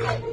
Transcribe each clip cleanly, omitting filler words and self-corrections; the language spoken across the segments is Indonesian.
Hai,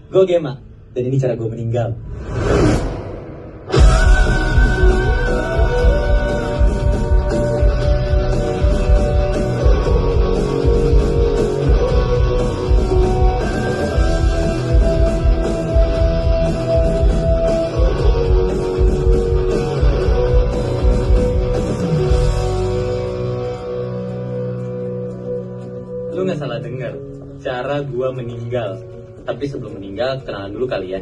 gue Gema, dan ini cara gue meninggal. Lu gak salah dengar, cara gue meninggal. Tapi sebelum meninggal, kenalan dulu kali ya.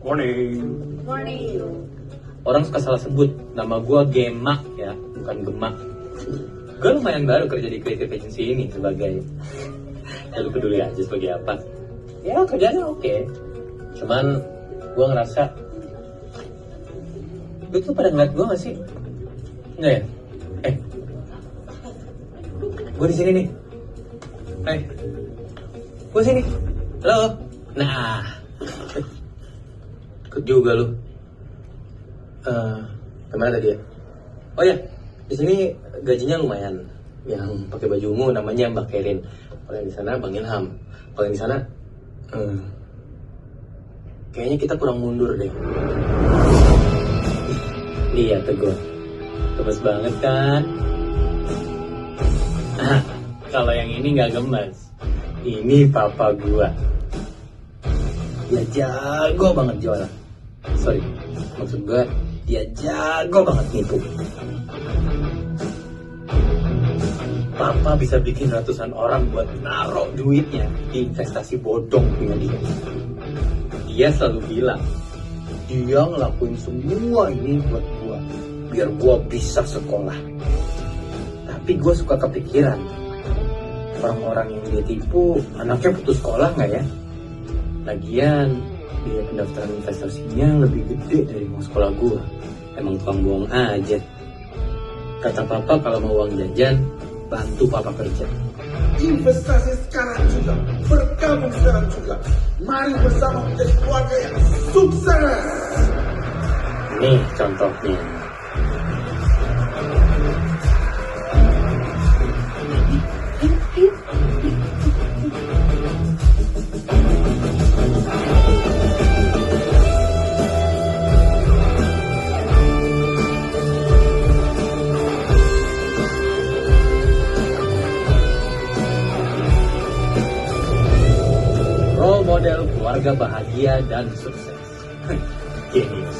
Morning. Morning. Orang suka salah sebut, nama gue Gemak ya, bukan Gemak. Gue lumayan baru kerja di creative agency ini sebagai, ya lu peduli aja sebagai apa. Ya kerjanya oke. Cuman gue ngerasa, lu tuh pada ngeliat gue gak sih? Enggak ya? Gue di sini nih. Gue sini. Halo. Nah, ikut juga lu. Kemana tadi ya? Oh ya, di sini gajinya lumayan. Yang pakai baju ungu namanya Mbak Kerin. Kalau yang di sana Bang Ilham. Kalau yang di sana, kayaknya kita kurang mundur deh. Iya teguh, gemes banget kan? Kalau yang ini nggak gemes. Ini papa gua. Dia jago banget jualan. Sorry, maksud gue dia jago banget nipu. Papa bisa bikin ratusan orang buat naruh duitnya di investasi bodong punya dia. Dia selalu bilang, dia ngelakuin semua ini buat gue, biar gue bisa sekolah. Tapi gue suka kepikiran, orang-orang yang dia tipu, anaknya putus sekolah nggak ya? Lagian, biaya pendaftaran investasinya lebih gede dari mau sekolah gua. Emang tukang bohong aja. Kata papa kalau mau uang jajan, bantu papa kerja. Investasi sekarang juga, bergabung sekarang juga. Mari bersama menjadi keluarga yang sukses. Nih contohnya. Model keluarga bahagia dan sukses. Genius.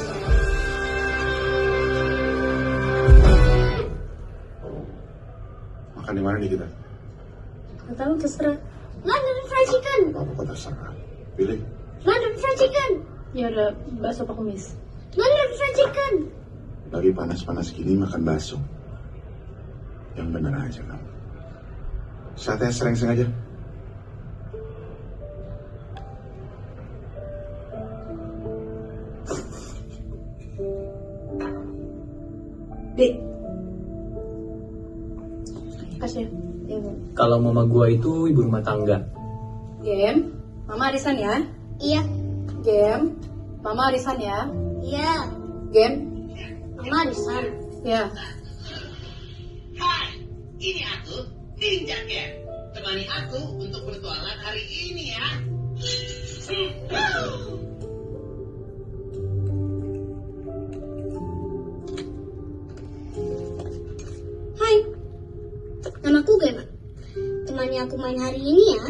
Makan di mana nih kita? Gak tahu, terserah. London Fried Chicken. Apa terserah. Pilih. London Fried Chicken. Ya udah, bakso Pak Kumis. London Fried Chicken. Lagi panas-panas gini makan bakso. Yang bener aja kamu. Saatnya sering-sering aja. Dek. Kasih ya. Kalau mama gua itu ibu rumah tangga. Game, Mama arisan ya. Iya. Game, Mama arisan ya. Iya. Game, Mama arisan. ya. Hai, ini aku, Ninja Cat. Temani aku untuk bertualang hari ini ya. Hai. Namaku Gema. Temani aku main hari ini ya.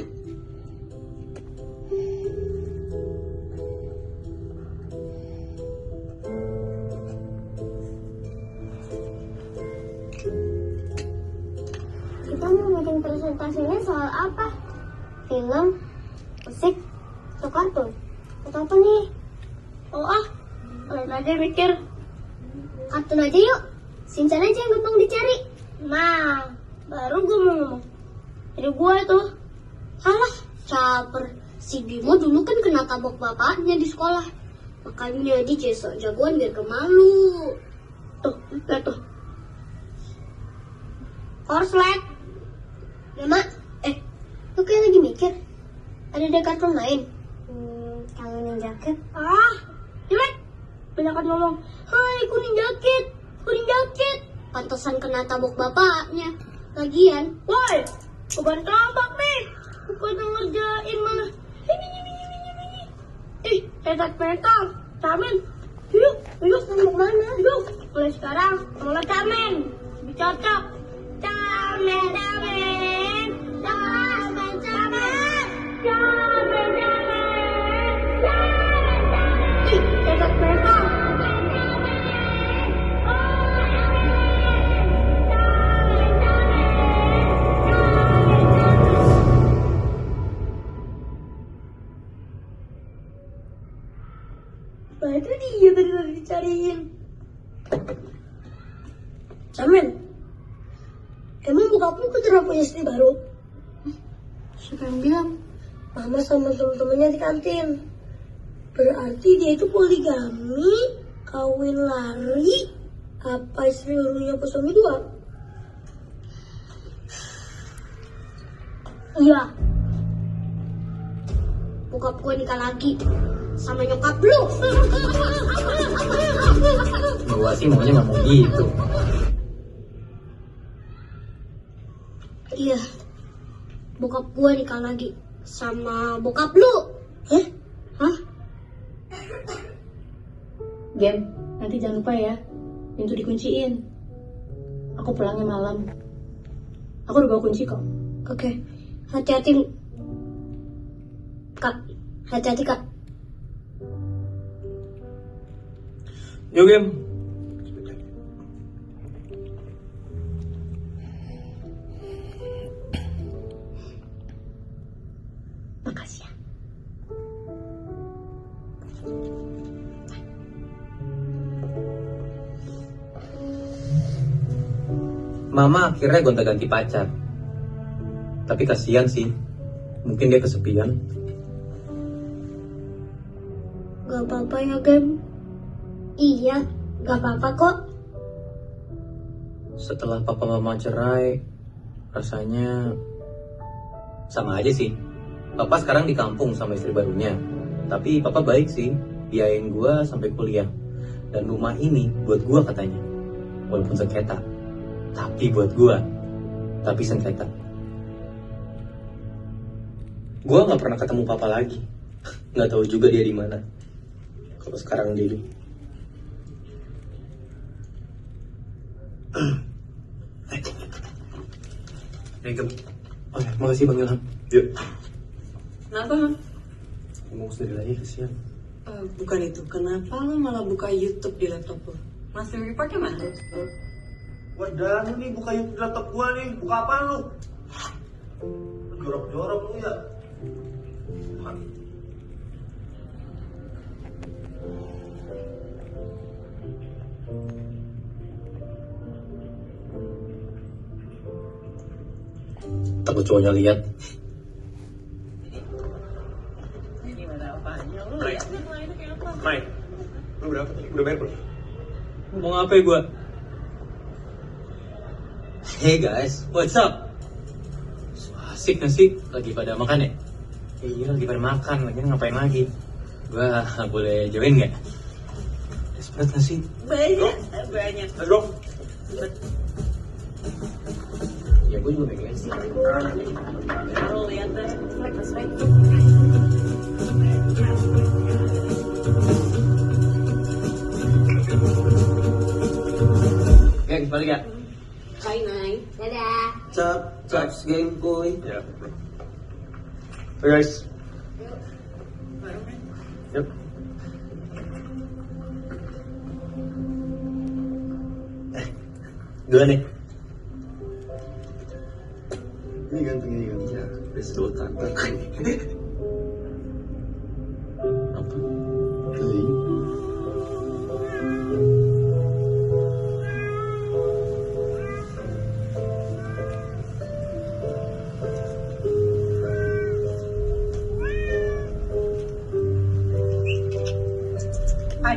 Kita mau bikin presentasinya soal apa? Film, musik, atau kartun? Atau apa nih? Oh kalian aja mikir. Kartun aja yuk. Shinchan aja yang gampang dicari. Nah, baru gue mau ngomong. Jadi gue tuh, halah, caper. Si Bimo dulu kan kena tabok bapaknya di sekolah. Makanya dia sok jagoan biar kemalu. Tuh, lihat tuh. Korslet. Mama, lu kayak lagi mikir. Ada kartun lain? Kalau Ninja Cat. Jelek. Banyakan ngomong. Hai, kuning jaket. Kuning jaket. Pantesan kena tabok bapaknya. Lagian. Woi, bukan tabok nih. Bukan ngerjain malah. Petak petak. Camen. Yuk, mau mana? Yuk, mulai sekarang. Mulai camen. Lebih cocok. Camen. Petak petak. Nah itu dia tadi dicariin. Samen, emang bokapmu udah punya istri baru? Siapa yang bilang? Mama sama temen-temennya di kantin. Berarti dia itu poligami, kawin lari, apa istri barunya pas suami dua? Iya. Bokap gue nikah lagi sama nyokap lu. Gua sih maunya nggak mau gitu. Iya. Bokap gue nikah lagi sama bokap lu. Hah? Game, nanti jangan lupa ya. Pintu dikunciin. Aku pulangnya malam. Aku udah bawa kunci kok. Oke. Hati-hati. Kak. Hati-hati, Kak. Yuk Game. Makasih ya. Mama akhirnya gonta-ganti pacar. Tapi kasihan sih. Mungkin dia kesepian. Gak apa-apa ya, Gem. Iya, gak apa-apa kok. Setelah papa mama cerai, rasanya sama aja sih. Papa sekarang di kampung sama istri barunya. Tapi papa baik sih, biayain gua sampai kuliah. Dan rumah ini buat gua katanya. Walaupun sengketa. Tapi buat gua. Tapi sengketa. Gua nggak pernah ketemu papa lagi. Nggak tahu juga dia di mana. Kalau sekarang diri. Gem. Oh ya, makasih Bang Ilham. Yuk. Kenapa, Han? Ngomong sendiri lagi, kasihan. Bukan itu. Kenapa lo malah buka YouTube di laptop lo? Mas memory parknya mana? Wadah lu nih buka YouTube di laptop gua nih. Buka apaan lu? Jorok-jorok lu ya. Takut cowoknya lihat. Ini mana apanya lo? Mai. Mai. Lu berapa tadi? Udah bayar belum? Ngomong apa ya gue? Hey guys, what's up? So, asik gak sih? Lagi pada makan ya? Iya, lagi pada makan, lagi ngapain lagi? Gua boleh join nggak? Desperate nggak sih? Banyak. Let's go. Ya, gue juga pengen sih. Lo lihat deh. Geng, balik ya? Bye, Nai. Dadah. Caps geng kuy. Ya. Hey guys. Yep. Dua nih. Ini gantengnya ya. Udah sedotan. Apa?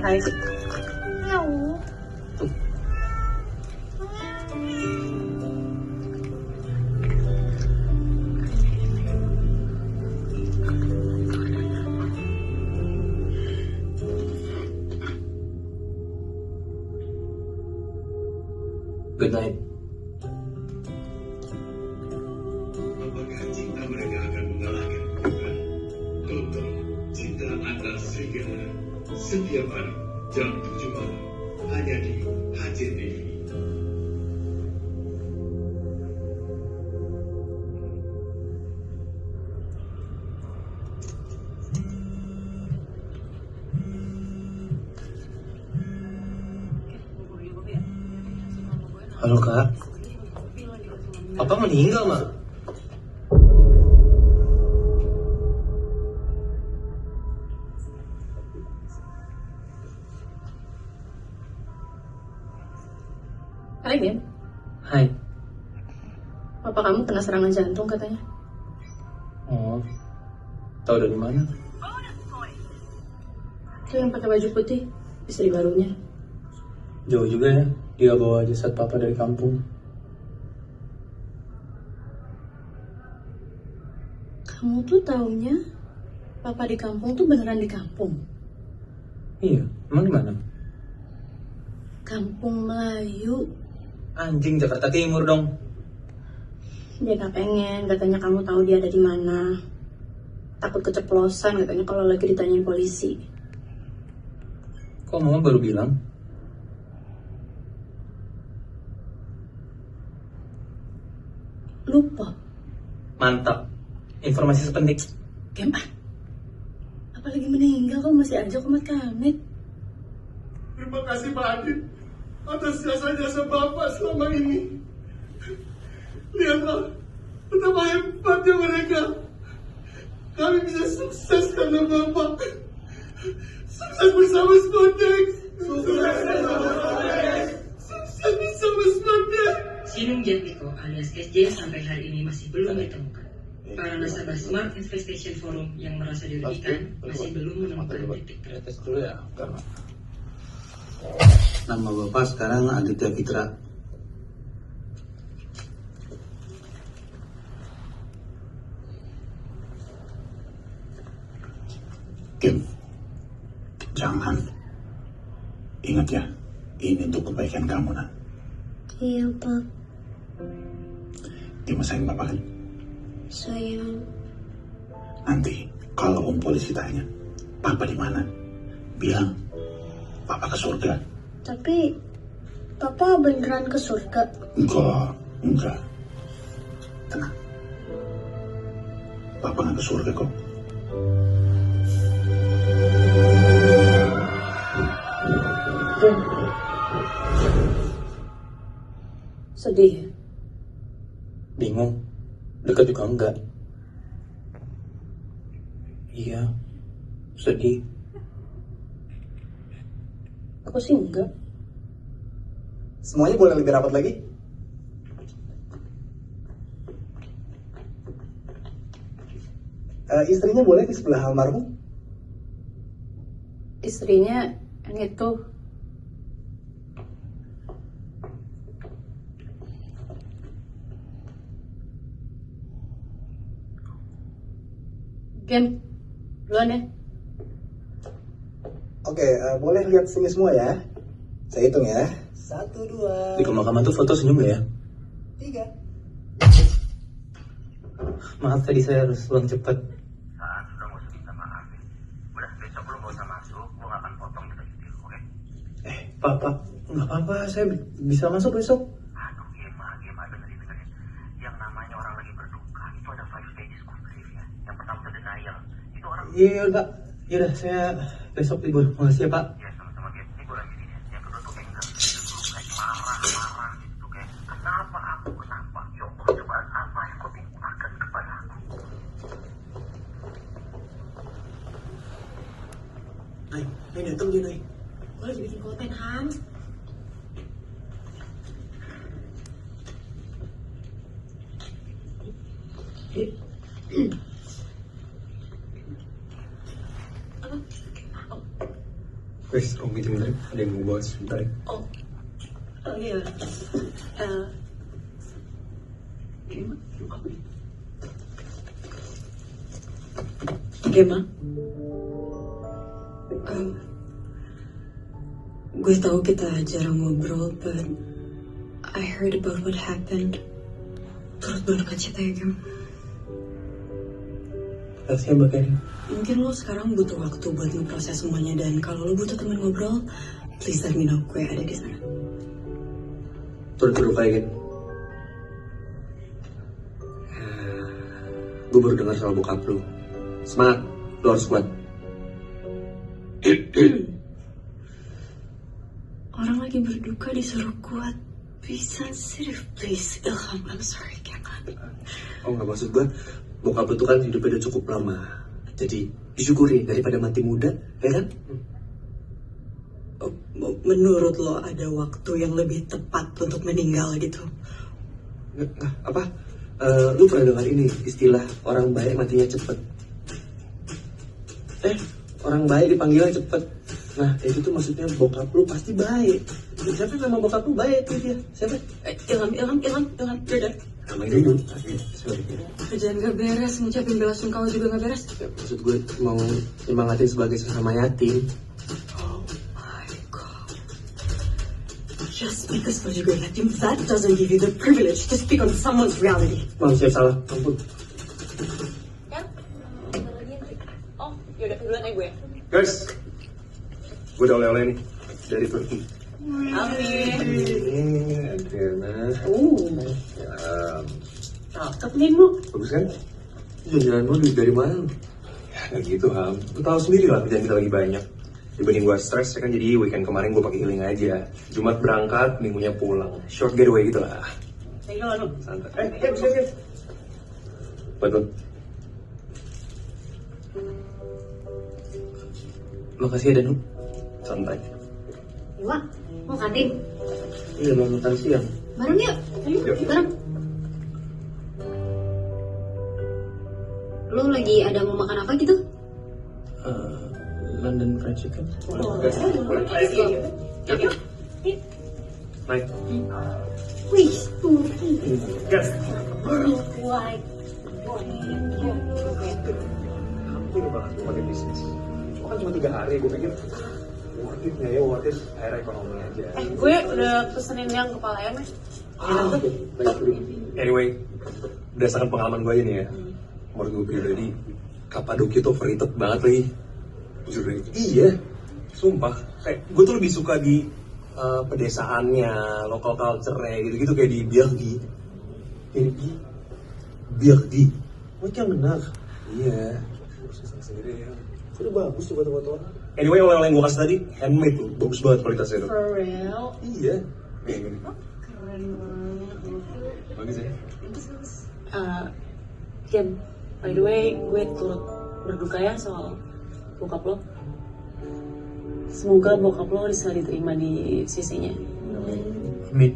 Hai. Hello. Good night. Apakah cinta mereka akan mengalahkan kita? Tonton Cinta Antar Serigala setiap hari jam 7 malam hanya di HCTV. Halo kak. Papa meninggal mak. Hai, Bim. Hai. Papa kamu kena serangan jantung katanya. Oh. Tahu dari mana? Itu yang pakai baju putih, istri barunya. Jauh juga ya. Dia bawa jasad papa dari kampung. Kamu tuh taunya papa di kampung tuh beneran di kampung. Iya. Emang di mana? Kampung Melayu. Anjing, Jakarta Timur dong. Dia gak pengen, katanya kamu tahu dia ada di mana. Takut keceplosan katanya kalau lagi ditanyain polisi. Kok mama baru bilang? Lupa. Mantap. Informasi sepenting. Kem ah. Apalagi meninggal kamu masih aja kumat kamit. Terima kasih Pak Adit atas jasa-jasa Bapak selama ini. Lihatlah betapa hebatnya mereka. Kami bisa sukses karena Bapak. Sukses bersama Spondex. Sukses bersama Spondex. Sinung Jatmiko alias SJ sampai hari ini masih belum ditemukan. Para nasabah Smart Infestation Forum yang merasa dirugikan masih belum menemukan titik terang. Tes dulu ya. Karena Nama Bapak sekarang Aditya Fitra. Kim, jangan. Ingat ya, ini untuk kebaikan kamu, nak. Iya, Pak. Kim sayang Bapak kan? Sayang. Nanti kalau polisi tanya, Papa di mana? Bilang, Papa ke surga. Tapi Papa beneran ke surga? Enggak. Tenang. Papa nggak ke surga kok. Sedih. bingung. Dekat juga enggak. Iya. Sedih. Aku sih enggak. Semuanya boleh lebih rapat lagi? Istrinya boleh di sebelah almarhum? Istrinya yang itu. Ken, duluan ya. Oke, boleh lihat sini semua ya. Saya hitung ya. 1, 2, Di pemakaman tuh foto senyum ya? 3. Maaf tadi saya harus pulang cepet. Saat sudah mau minta maaf. Udah besok lu gak usah masuk, gua gak akan potong kita video, oke? Pak, nggak apa-apa, saya bisa masuk besok. Aduh, Gema, dengerin. Yang namanya orang lagi berduka, itu ada 5 stages of grief ya. Yang pertama itu denial. Itu orang... Iya, Pak. Yaudah, saya besok libur. Makasih ya, Pak. Ya, sama-sama, Gem. Ini gua lagi gini ya. Yang kedua tuh anger. Itu kayak marah gitu. Kayak, kenapa? Ya Allah, cobaan apa yang kau timpakan kepada aku? Nay, datang dia, Nay. Gue lagi bikin konten, Han. Wes, om meeting bentar. Ada yang mau bahas bentar ya. Oh iya. Gema, gue tahu kita jarang ngobrol, but I heard about what happened. Turut berduka cita ya, Gem. Makasih ya, Mbak Karin. Mungkin lo sekarang butuh waktu buat ngeproses semuanya, dan kalau lo butuh teman ngobrol, please let me know. Gue ada di sana. Turut berduka ya, Ken. Gue baru dengar soal bokap lu. Semangat, lu harus kuat. Orang lagi berduka disuruh kuat. Be sensitive, please. Ilham, I'm sorry, jangan. Oh, nggak, maksud gue, bokap lu tuh kan hidupnya udah cukup lama. Jadi disyukuri daripada mati muda, ya kan? Menurut lo ada waktu yang lebih tepat untuk meninggal gitu? Apa? Lu pernah dengar ini istilah orang baik matinya cepet? Orang baik dipanggilnya cepet. Nah, itu tuh maksudnya bokap lu pasti baik. Siapa yang nama bokap lu baik tuh dia? Siapa? Ilham, dadah. Namanya dulu. Kerjaan gak beres, ngucapin bela sungkawa juga gak beres. Ya, maksud gue mau nyemangatin sebagai sesama yatim. Oh my god. Just because you're juga yatim, that doesn't give you the privilege to speak on someone's reality. Maaf, saya salah. Ampun. Oh, yaudah duluan ya gue. Guys, gue udah oleh-oleh nih dari Turki. Amin. Adriana. Cakep nih, Bu. Bagus kan? Jalan-jalan lu duit dari mana? Ya, nggak gitu, Ham. Lu tahu sendiri lah, kerjaan kita lagi banyak. Dibanding gue stres, ya kan, jadi weekend kemarin gue pakai healing aja. Jumat berangkat, minggunya pulang. Short getaway gitu lah. Thank you, Lanu. Santai. Bisa. Betul. Makasih ya, Danu. Santai. Wah, mau kantin? Iya, mau makan siang. Bareng yuk. Ayo, bareng. Lu lagi ada mau makan apa gitu? London fried chicken. Baik. Wih, Turki. Gas. White. Hampir banget gue pakai bisnis. Gue kan cuma 3 hari, gue pikir worth it nggak ya, worth it akhirnya ekonomi aja. Gue udah pesenin yang kepala ayam ya. Anyway, berdasarkan pengalaman gue aja nih ya, menurut gue pribadi, Kapadokia tuh overrated banget lagi. Jujur deh. Iya, sumpah. Kayak gue tuh lebih suka di pedesaannya, local culture-nya gitu-gitu, kayak di Biagdi. Ini Biagdi. Macam benar. Iya. Sendiri ya. Udah bagus tuh foto-foto. Anyway, oleh-oleh yang gue kasih tadi, handmade tuh. Bagus banget kualitasnya tuh. For real? Iya. Kayak gini. Keren banget. Bagus ya? Kim, by the way, gue turut berduka ya soal bokap lo. Semoga bokap lo bisa diterima di sisinya. Amin.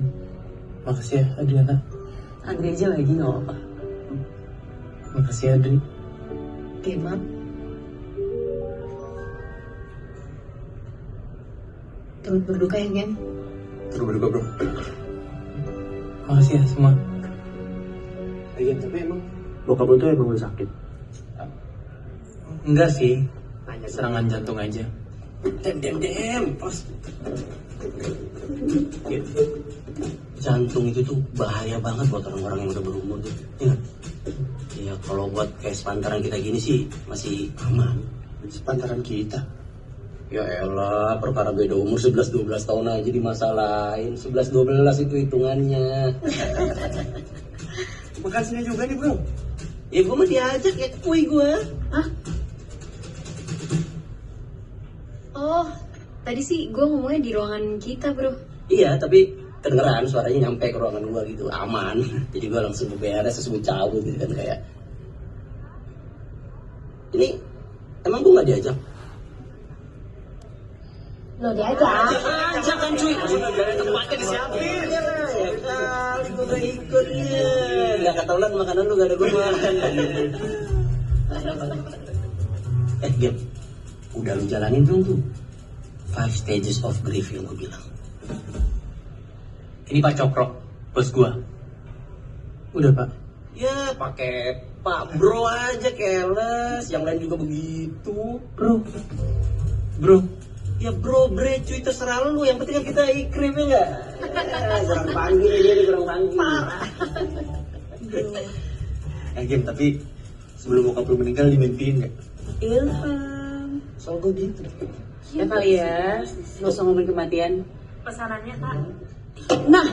Makasih ya, Adriana. Adri aja lagi gak apa-apa. Makasih ya, Adri. Gema. Turut berduka ya, Gem? Turut berduka, bro. Makasih ya semua. Tapi emang bokap lo tuh emang udah sakit? Enggak sih, hanya serangan jantung aja. Pos. Jantung itu tuh bahaya banget buat orang-orang yang udah berumur tuh. Ya kalau buat kayak sepantaran kita gini sih masih aman. Sepantaran kita. Ya elah, perkara beda umur 11-12 tahun aja dimasalahin. 11-12 itu hitungannya. Makan sini juga nih bro. Ya gue mah diajak ya kuy gue. Hah? Oh, tadi sih gue ngomongnya di ruangan kita, bro. Iya, tapi kedengeran suaranya nyampe ke ruangan gue gitu, aman. Jadi gue langsung beberes, langsung cabut gitu kan kayak. Ini emang gue nggak diajak? Lo diajak. Ajak kan cuy, dari tempatnya disiapin. Ya kali gue gak ikut ya. Gak ketaulan makanan lu gak ada gue makan. Gem, udah lu jalanin belum tuh 5 stages of grief yang gue bilang? Ini Pak Cokro, bos gua. Udah Pak. Ya pakai Pak Bro aja keles, yang lain juga begitu. Bro. Ya bro, bre, cuy terserah lu, yang penting kan kita ikrim ya nggak? Kurang panggil dia, kurang panggil. Parah. Gem, tapi sebelum bokap lu meninggal dimimpiin nggak? Ilham. Soal gue gitu. Ya kali ya, gak usah ngomongin kematian. Pesanannya, Kak. Nah,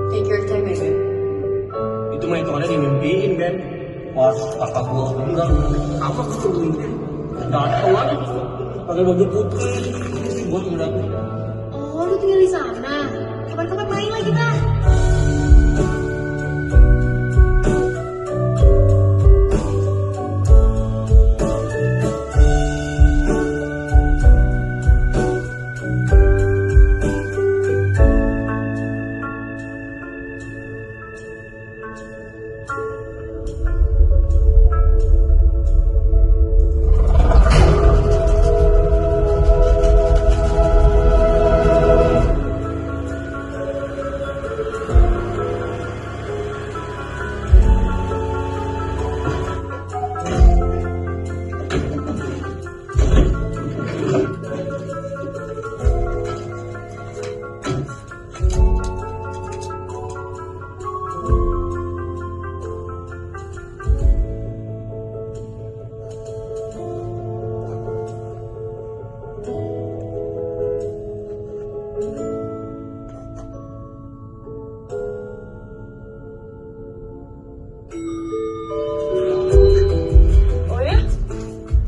Take your time, ya, Beb. Itu mah hitungannya dimimpiin kan? Wah, kakak gua enggak. Apa gitu ini? Datang pakai baju putih, buat ngeliat. Oh, lu tinggal di sana. Kapan-kapan main lagi, kita. oh ya?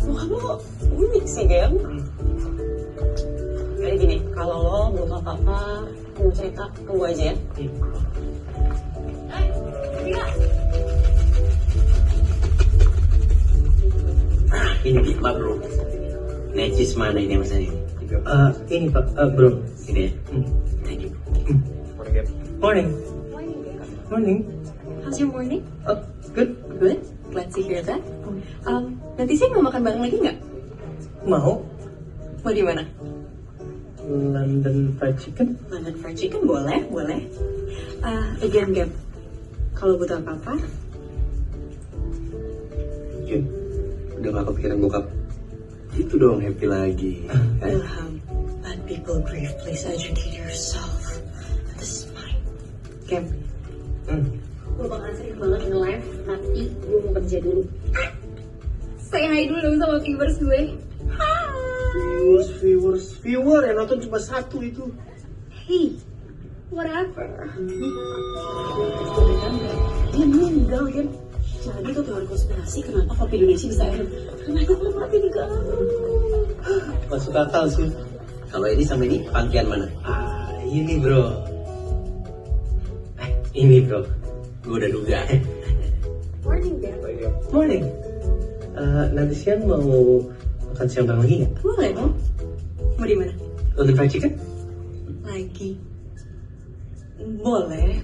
Kamu unik sih, Gem. Kayak gini, kalau lo butuh apa-apa, mau cerita, tunggu aja ya. Ini di Pak Bro. Necis mana ini mas ini? Ini Pak, bro. Ini ya. Thank you. Morning. Morning. How's your morning? Oh, good. Good. Glad to hear that. Nanti sih mau makan bareng lagi nggak? Mau? Mau di mana? London Fried Chicken? London Fried Chicken boleh, boleh. Again, Gap. Kalau butuh apa-apa, Cuy, udah gak kepikiran bokap? Itu dong happy lagi. Ilham, let people grieve. Please educate yourself. This is mine. Gap. Gue bakalan sering banget nge-live, tapi gue mau kerja dulu. Say hi dulu dong sama viewers gue. Viewer yang nonton cuma satu itu. Hey, whatever. Dia meninggal, Gem. Jadi tuh teori konspirasi kenapa kopi Indonesia bisa enak? Karena itu belum mati di gang. Masuk akal sih. Kalau ini sama ini pantian mana? Ini bro. Ini bro. Gue udah duga. Morning, Gap. Morning. Nanti siang mau makan siang bareng lagi nggak? Boleh dong. Mau di mana? London Fried Chicken? Lagi. Boleh.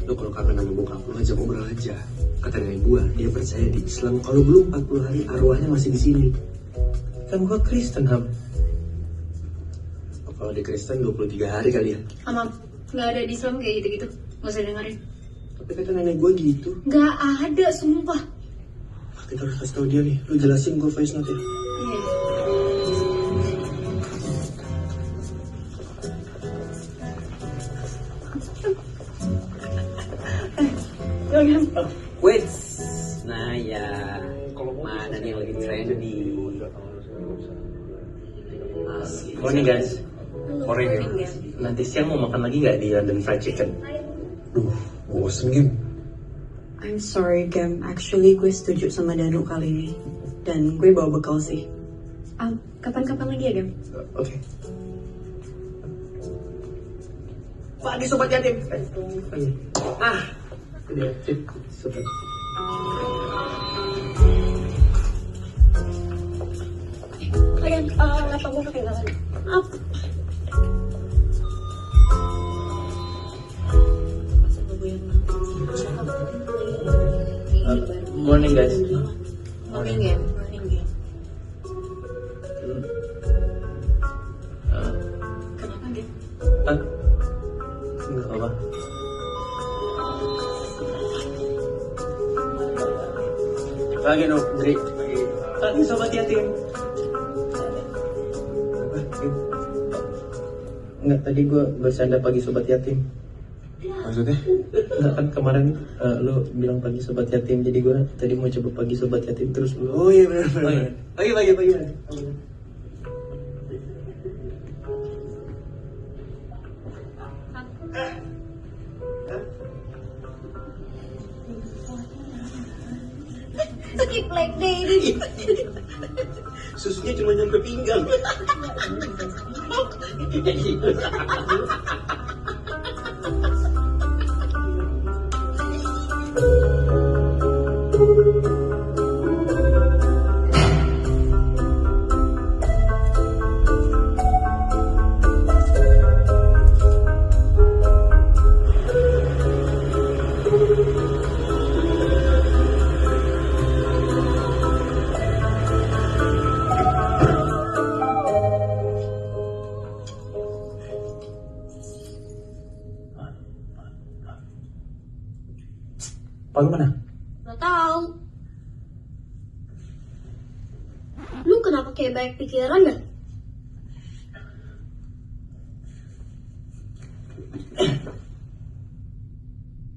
Lu kalau kangen sama bokap lu ajak ngobrol aja. Kata nenek gua, dia percaya di Islam kalau belum 40 hari arwahnya masih di sini. Kan gua Kristen, Ham. Apa Kalau di Kristen 23 hari kali ya. Sama nggak ada di Islam kayak gitu-gitu. Nggak usah dengerin. Tapi kata nenek gue gitu. Nggak ada, sumpah. Kita harus kasih tau dia nih. Lu jelasin gue voice note ya. Wait. Nah ya. Mana nih yang lagi trendy? Morning guys. Morning. Nanti siang mau makan lagi nggak di London Fried Chicken? Duh, bosen Gem. I'm sorry, Gem. Actually, gue setuju sama Danu kali ini. Dan gue bawa bekal sih. Kapan-kapan lagi ya, Gem? Oke. Pagi sobat yatim. Udah, sobat. Kalian, laptop gue ketinggalan. Maaf. Morning guys. Morning, Gem. Morning, Gem. Kenapa, Gem? Enggak apa-apa. Pagi no, Dri. Pagi sobat yatim. Enggak, tadi gue bercanda pagi sobat yatim. Maksudnya? Enggak kan kemarin lu bilang pagi sobat yatim, jadi gue tadi mau coba pagi sobat yatim terus lu. Oh iya benar. Pagi. Skip like day. Susunya cuma nyampe pinggang. Pak, lu mana? Gak tahu. Lu kenapa kayak banyak pikiran dah?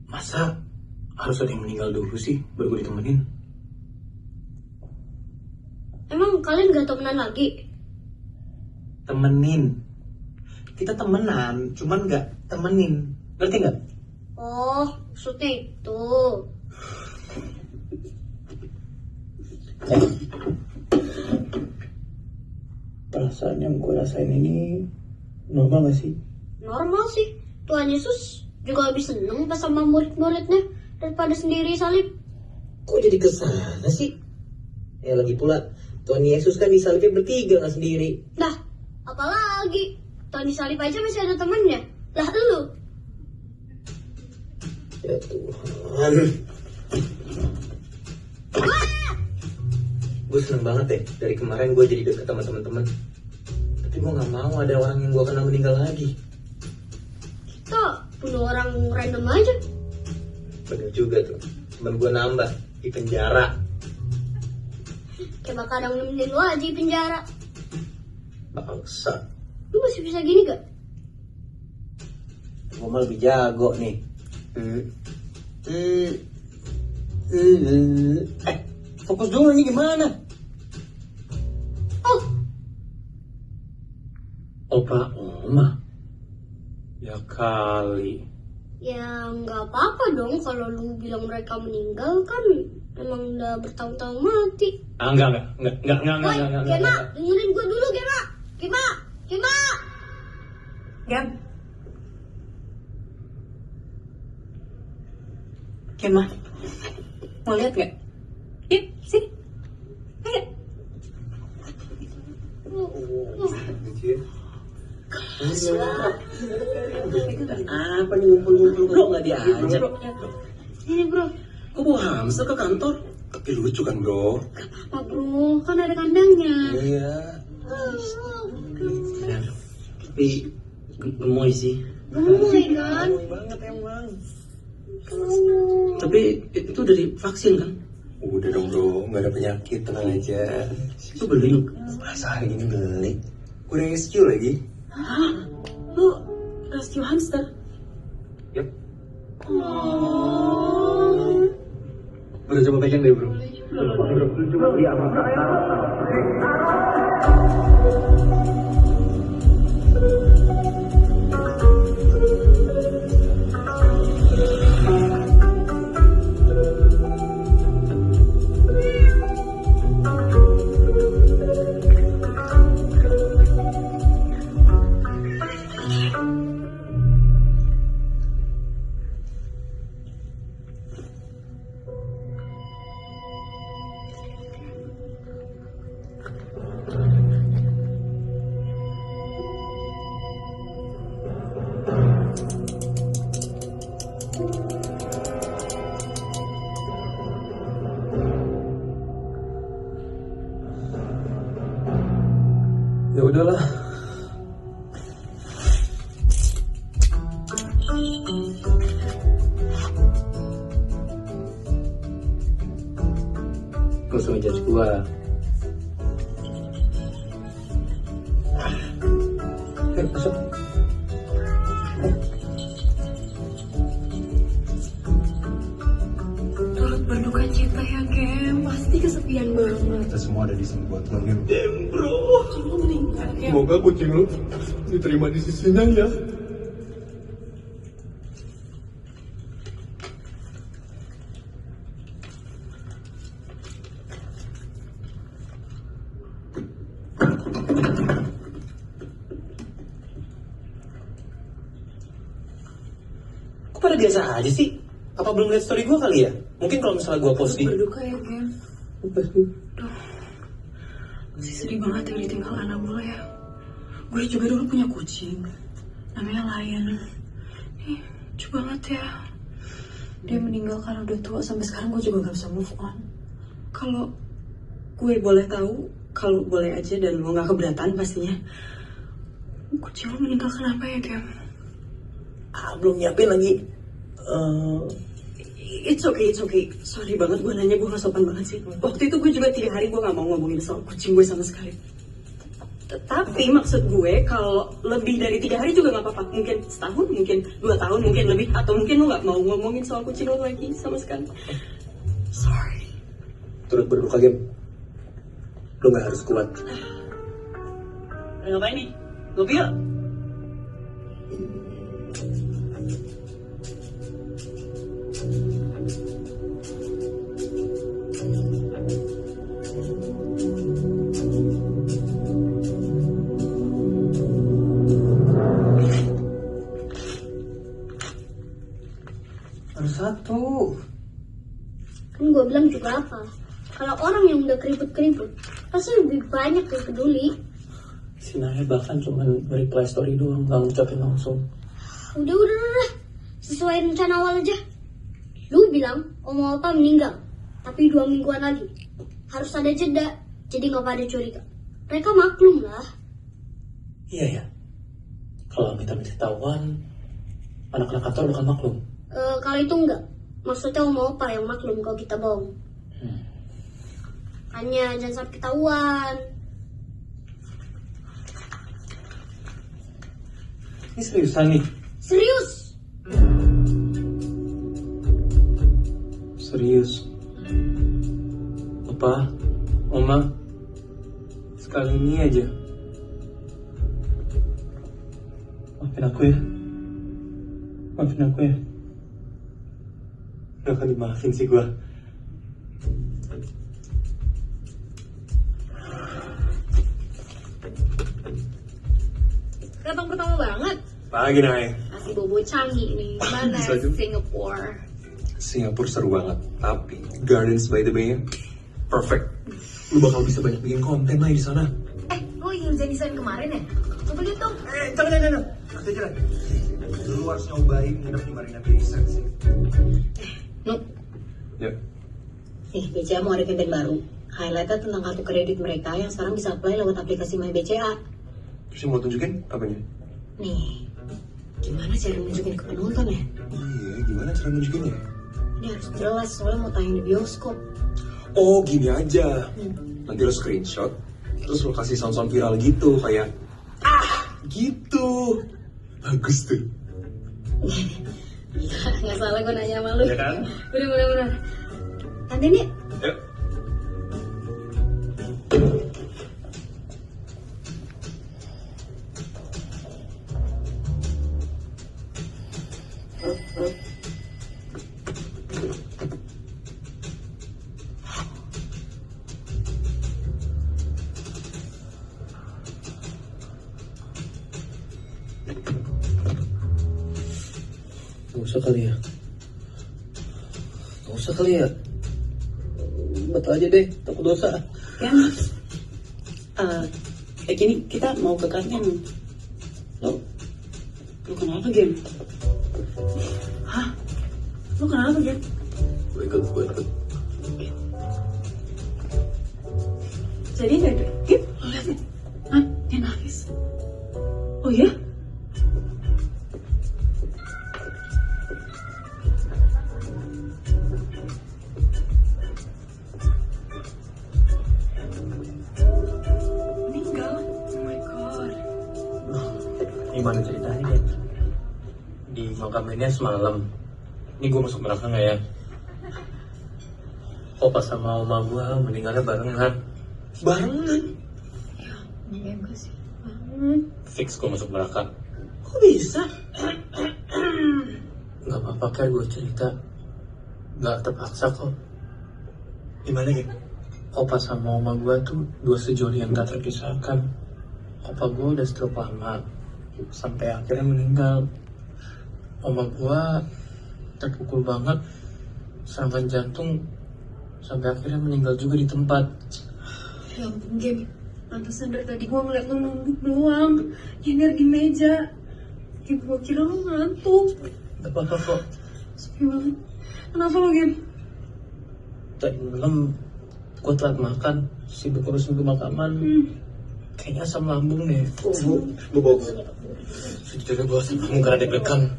Masa harus ada yang meninggal dulu sih baru gue ditemenin? Emang kalian gak temenan lagi? Temenin. Kita temenan, cuman gak temenin. Ngerti gak? Oh, maksudnya itu. Perasaan yang gue rasain ini normal gak sih? Normal sih. Tuhan Yesus juga lebih seneng pas sama murid-muridnya daripada sendiri salib. Kok jadi kesana sih? Ya lagi pula Tuhan Yesus kan disalibnya bertiga gak sendiri. Dah, apalagi Tuhan disalib aja masih ada temennya. Lah lu. Ya Tuhan. Gue seneng banget deh. Dari kemarin gue jadi deket sama teman-teman. Tapi gue gak mau ada orang yang gue kenal meninggal lagi. Kita bunuh orang random aja. Bener juga tuh. Temen gue nambah di penjara. Coba kadang nemenin lu aja di penjara. Bangsa. Lu masih bisa gini gak? Gue mah lebih jago nih. Fokus dulu ini gimana? Oh. Opa, Oma. Ya kali. Ya nggak apa-apa dong kalau lu bilang mereka meninggal kan emang udah bertahun-tahun mati. Enggak. Woi, Gema, dengerin gue dulu Gema. Gem. Kemah, mau lihat gak? Yuk, sini. Ayo. Apa nih ngumpul-ngumpul bro nggak diajak? Ini bro. Kok bawa hamster ke kantor? Tapi lucu kan bro? Apa bro? Kan ada kandangnya. Iya. Tapi gemoy sih. Gemoy kan? Gemoy banget emang. Tapi itu dari vaksin kan? Udah dong bro, gak ada penyakit, tenang aja. Itu beli. Masa hari ini beli? Gue udah rescue lagi. Hah? Lu rescue hamster? Yap. Bro, coba pegang deh bro. Ya udahlah. Gak usah ngejudge gua. Ayo masuk. Turut berduka cita ya, Kem. Pasti kesepian banget. Kita semua ada di sini buat lo, Gem. Damn bro. Lu meninggal, Kem. Semoga kucing lo diterima di sisinya ya. Kok pada biasa aja sih? Apa belum lihat story gue kali ya? Mungkin kalau misalnya gue post di... Berduka ya, Kem. Masih sedih banget ya ditinggal anak gue ya. Gue juga dulu punya kucing. Namanya Lion. Lucu banget ya. Dia meninggal karena udah tua. Sampai sekarang gue juga gak bisa move on. Kalau gue boleh tahu, kalau boleh aja dan lo gak keberatan pastinya, kucing lo meninggal kenapa ya, Kem? Belum nyiapin lagi. It's okay. Sorry banget gue nanya, gue gak sopan banget sih. Waktu itu gue juga 3 hari gue gak mau ngomongin soal kucing gue sama sekali. Tapi maksud gue kalau lebih dari 3 hari juga gak apa-apa. Mungkin setahun, mungkin 2 tahun, mungkin lebih. Atau mungkin lo gak mau ngomongin soal kucing lo lagi sama sekali. Sorry. Turut berduka, Gem. Lo gak harus kuat. Ngapain nih? Ngopi yuk? Harus satu. Kan gue bilang juga apa? Kalau orang yang udah keriput-keriput, pasti lebih banyak yang peduli. Si Naya bahkan cuma reply story doang, gak ngucapin langsung. Udah. Sesuai rencana awal aja. Lu bilang Om Opa meninggal, tapi 2 mingguan lagi. Harus ada jeda, jadi gak pada curiga. Mereka maklum lah. Iya ya. Kalau kita ketahuan, anak-anak kantor bakal maklum. Kalau itu enggak. Maksudnya Om Opa yang maklum kalau kita bohong. Hanya jangan sampai ketahuan. Ini seriusan nih? Serius. Serius. Opa, Oma, sekali ini aja. Maafin aku ya. Maafin aku ya. Gak akan dimaafin sih gua. Datang pertama banget. Pagi, Nay. Masih bobo canggih nih. Mana Bisa juga. Singapore? Singapura seru banget, tapi Gardens by the Bay perfect. Lu bakal bisa banyak bikin konten lah di sana. Lo yang desain kemarin ya? Coba lihat dong. Jangan. Nanti aja lah. Lu harus nyobain nginep di Marina Bay Sands. Nuk, Ya. nih BCA mau ada campaign baru. Highlightnya tentang kartu kredit mereka yang sekarang bisa apply lewat aplikasi My BCA. Terus yang mau tunjukin apanya? Nih, gimana cara nunjukin ke penonton ya? Iya, gimana cara nunjukinnya? Ini harus jelas soalnya mau tayang di bioskop. Oh, gini aja. Nanti lo screenshot, terus lo kasih sound-sound viral gitu, kayak gitu. Bagus tuh. Nggak salah gue nanya sama lu. Ya kan? Bener. Tante nih. Yuk. Gak usah kali ya. Batal aja deh, takut dosa. Kan kayak gini kita mau ke kantin. Lo kenapa Game? Hah? Lo kenapa Game? Gue ikut. Jadi gak ada Game? Lo liat nih. Hah? Dia nangis. Oh ya? Gimana ceritanya ya? Di makamannya semalam. Ini gue masuk neraka nggak ya? Opa sama oma gue meninggalnya barengan. Barengan? Iya enggak sih. Banget. Fix gue masuk neraka. Kok bisa? Gak apa-apa kan gue cerita. Gak terpaksa kok. Gimana ya? Opa sama oma gue tuh dua sejoli yang gak terpisahkan. Opa gue udah stroke lama sampai akhirnya meninggal. Oma gue terpukul banget serangan jantung sampai akhirnya meninggal juga di tempat. Ya ampun Game. Pantesan dari tadi gue ngeliat lo nunduk doang, nyender di meja. Game, gue kira lo ngantuk. Gak apa-apa kok. Sepi banget. Kenapa lo Game? Tadi malam gue telat makan, sibuk urusin pemakaman. Kayaknya asam lambung deh. Gue bawa. Sejujurnya gue asam lambung karena deg-degan.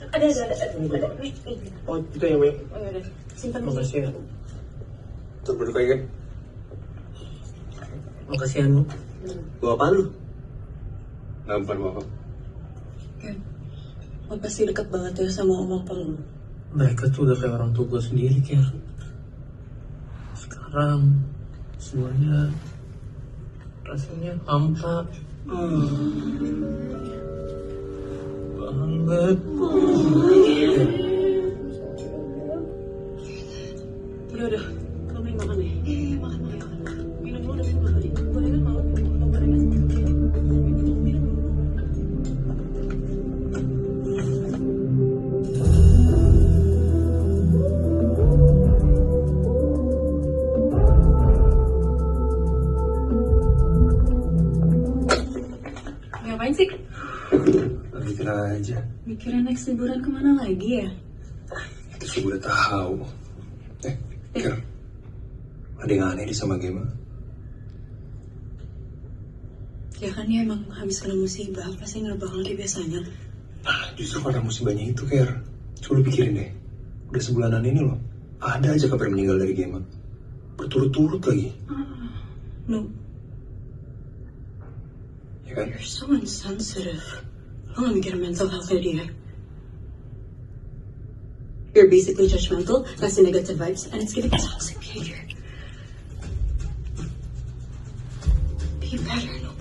Ada. Oh, itu ya, Wei. Oh ya udah, simpan. Makasih ya. Tuh berdua kan? Makasih ya, Nu. Bawa apa lu? Nggak, bukan bawa apa. Kan, lo pasti dekat banget ya sama om apa lo. Mereka tuh udah kayak orang tua gue sendiri, Ker. Sekarang semuanya rasanya hampa banget. Udah, kamu yang makan ya? Iya, makan. Minum dulu, boleh kan mau minum gorengan? Minum. Ngapain sih? Lagi kira aja. Mikirin next liburan kemana lagi ya? Itu sih gue udah tahu. Ker, ada yang aneh di sama Gema? Ya kan dia emang habis kena musibah, pasti nggak bakal kayak biasanya. Nah, justru karena musibahnya itu, Ker. Coba lu pikirin deh. Udah sebulanan ini loh, ada aja kabar meninggal dari Gema. Berturut-turut lagi. No, Ya kan? you're so insensitive. Lo nggak mikirin mental health-nya dia. You're basically judgmental, ngasih negative vibes, and it's giving toxic behavior. Be better, no?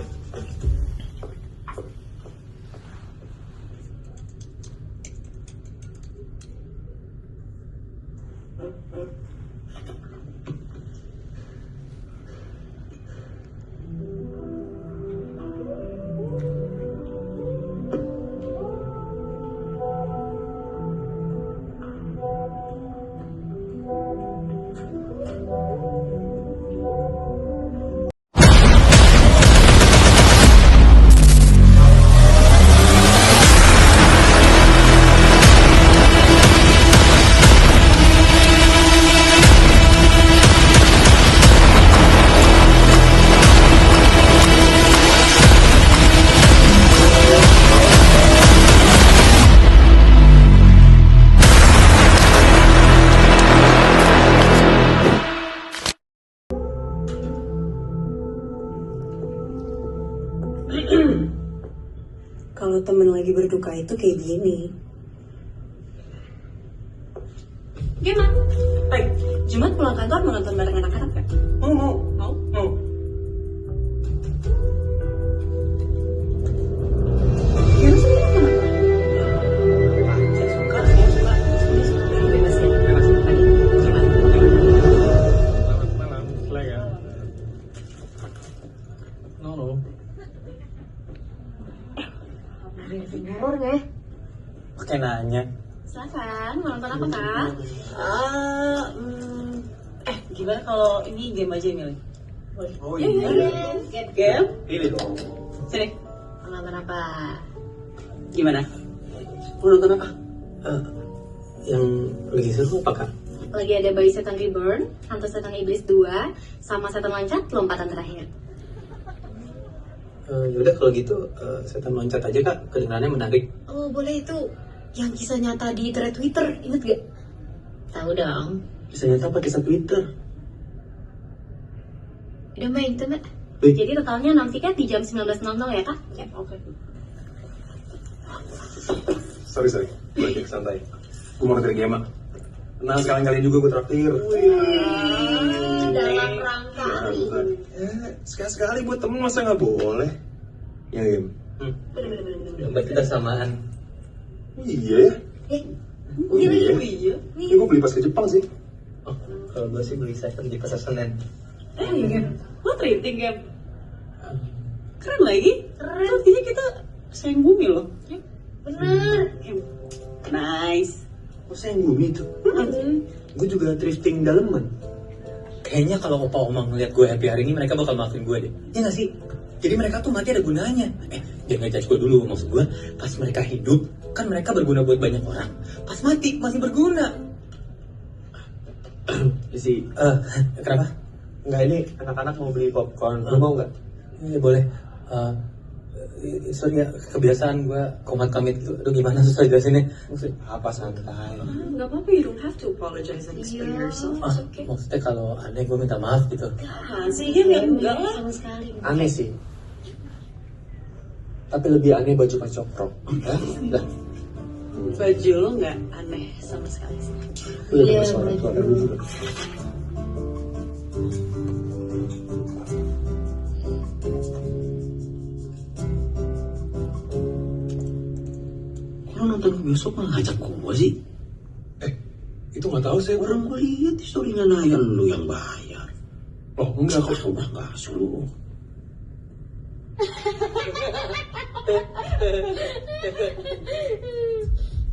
berduka itu kayak gini. Gimana? Baik, Jumat pulang kantor mau nonton bareng anak-anak gak? Mau. Gimana sih? Kenapa? Suka. Bebas ya? Selamat malam, selesai ya? No. Horor gak ya? Pakai nanya. Silakan, mau nonton apa kak? Gimana kalau ini game aja milih? Boleh. Oh iya. Game? Pilih dong. Sini. Mau nonton apa? Gimana? Mau nonton apa? Yang lagi seru apa kak? Lagi ada Bayi Setan Reborn, Hantu Setan Iblis 2, sama Setan Loncat, lompatan terakhir. Yaudah kalau gitu setan loncat aja kak, kedengarannya menarik. Oh boleh itu, yang kisah nyata di thread Twitter, inget gak? Tahu dong. Bisa nyata apa kisah Twitter? Udah main tuh mbak. Wih. Jadi totalnya 6 tiket di jam 19.00 ya kak? Ya oke. Sorry. Gue santai. Gue mau nonton game. Tenang, sekali-kali juga gue traktir. Dalam rangka. Sekali-sekali buat temen masa nggak boleh? Ya game. Dompet kita samaan. Iya ya? Iya. Ini gue beli pas ke Jepang sih. Oh, kalau gue sih beli second di pasar Senen. Game. What rating game? Keren lagi. Keren. Artinya kita sayang bumi loh. Bener. Nice. Oh, sayang bumi itu. Gue juga thrifting daleman. Kayaknya kalau opa oma ngeliat gue happy hari ini, mereka bakal maafin gue deh. Iya gak sih? Jadi mereka tuh mati ada gunanya. Jangan ngejudge gue dulu. Maksud gue, pas mereka hidup, kan mereka berguna buat banyak orang. Pas mati, masih berguna. Isi. Kenapa? Enggak, ini anak-anak mau beli popcorn. Lo mau nggak? Iya boleh. Sorry ya, kebiasaan gue komat kamit gitu. Aduh gimana susah jelasinnya. Apa santai? Gak apa-apa, you don't have to apologize and explain yourself. It's okay. Maksudnya kalau aneh gue minta maaf gitu. Sih dia enggak lah. Sama sekali. Aneh sih. Tapi lebih aneh baju Pak Cokro. Dah. Baju lo nggak aneh sama sekali sih. Iya, suara dulu. Orang nonton bioskop malah ngajak gua sih. Itu nggak tahu sih. Orang gua lihat di story-nya Nayan lu yang bayar. Oh enggak kok. Udah nggak suruh.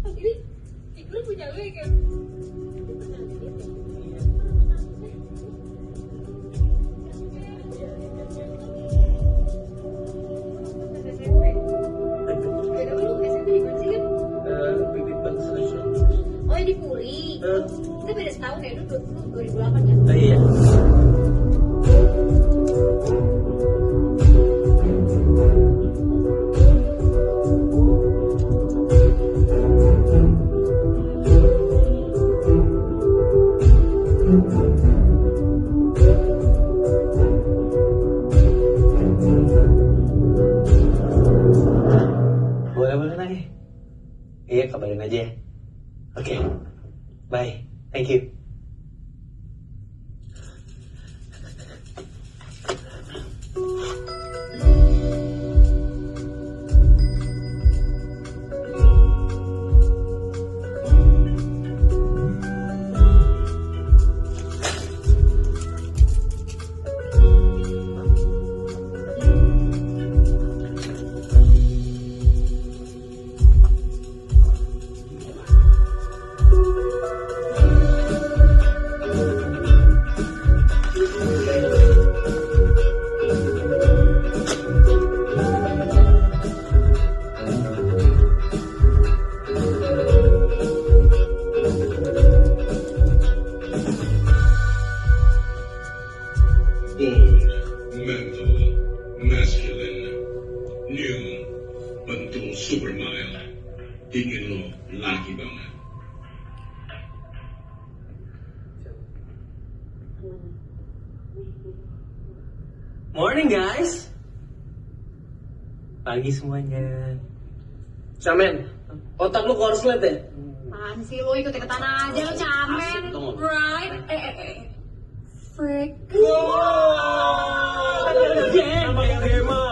Ini gue punya gue kan. Oh di Puri. Kita beda setahun ya, itu 2008 kan? Iya. Boleh Nay. Iya kabarin aja ya. Oke. Bye. Thank you. Mental, masculine, new, bentuk supermile. Ingin lo laki banget. Morning guys. Pagi semuanya. Camen, otak lu korslet ya? Apaan sih lo ikut-ikutan aja lo camen. Right? Freak.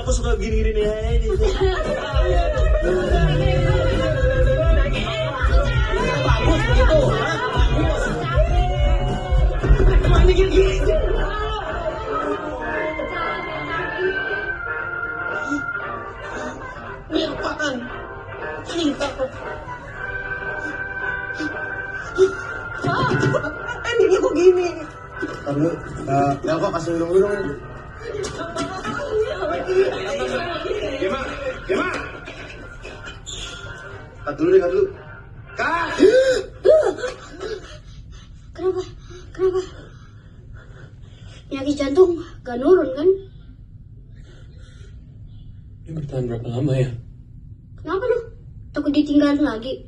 Aku suka gini-gini aja. Bagus begitu. Ini apaan? Cinta kok. Endingnya kok gini? Kamu, Delva kasih minum dulu dong. Gimana? Cut dulu deh, cut dulu. Kenapa? Penyakit jantung gak nurun kan? Ini bertahan berapa lama ya? Kenapa lu? Takut ditinggalin lagi?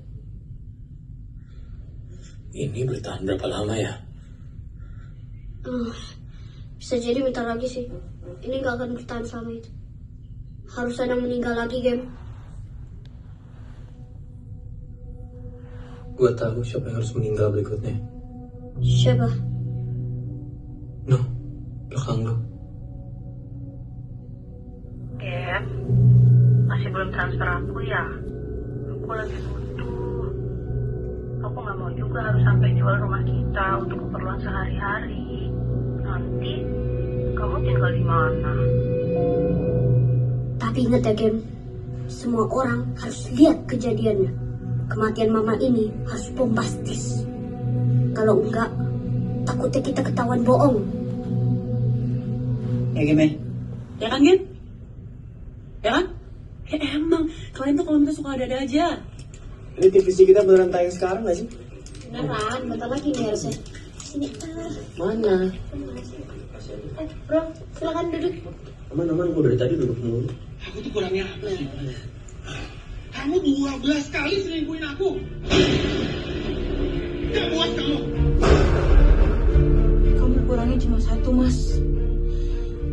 Ini bertahan berapa lama ya? Bisa jadi bentar lagi sih. Ini gak akan bertahan selama itu. Harus ada yang meninggal lagi, Gem. Gue tahu siapa yang harus meninggal berikutnya. Siapa? No, belakang lo. Gem, masih belum transfer aku ya? Aku lagi butuh. Aku nggak mau juga harus sampai jual rumah kita untuk keperluan sehari-hari. Nanti kamu tinggal di mana? Tapi ingat ya, Gem. Semua orang harus lihat kejadiannya. Kematian mama ini harus bombastis. Kalau enggak, takutnya kita ketahuan bohong. Ya Gem, ya kan Gem? Ya kan? Ya emang, kalian tuh kalau minta suka ada-ada aja. Ini TVC kita beneran tayang sekarang gak sih? Beneran, bentar lagi nih harusnya. Sini. Mana? Bro, silakan duduk. Aman, gue dari tadi duduk mulu. Aku tuh kurangnya apa sih? Kamu 12 kali selingkuhin aku. Gak puas kamu? Kamu kurangnya cuma satu, Mas.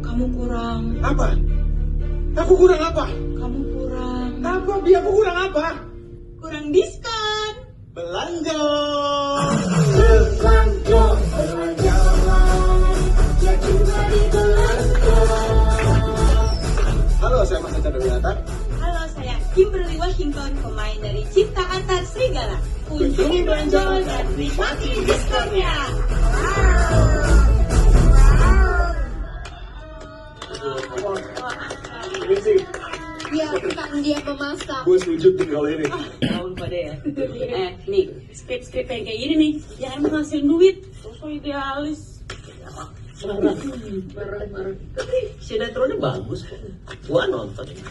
Kamu kurang. Apa? Aku kurang apa? Kamu kurang. Apa? Biar aku kurang apa? Kurang diskon. Belanja. Halo, saya Mas Eca Dewiata. Halo, saya Kimberly Washington, pemain dari Cinta Antar Serigala. Kunjungi belanja dan nikmati diskonnya. Ini sih, Dia bukan dia memasak. gue sujud di kalau ini. Tahun pada ya. Nih, skrip yang kayak gini nih, yang menghasilkan duit. Sosok idealis. Marah. Tapi sinetronnya bagus kok. Gua nonton ini.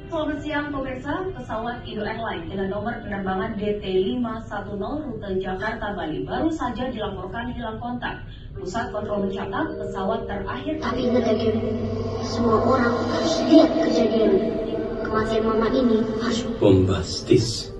Selamat siang pemirsa, pesawat Indo Airlines dengan nomor penerbangan DT510 rute Jakarta-Bali baru saja dilaporkan hilang kontak. Pusat kontrol mencatat pesawat terakhir Tapi ingat ya, Gem. Semua orang harus lihat kejadiannya. Kematian mama ini harus Bombastis.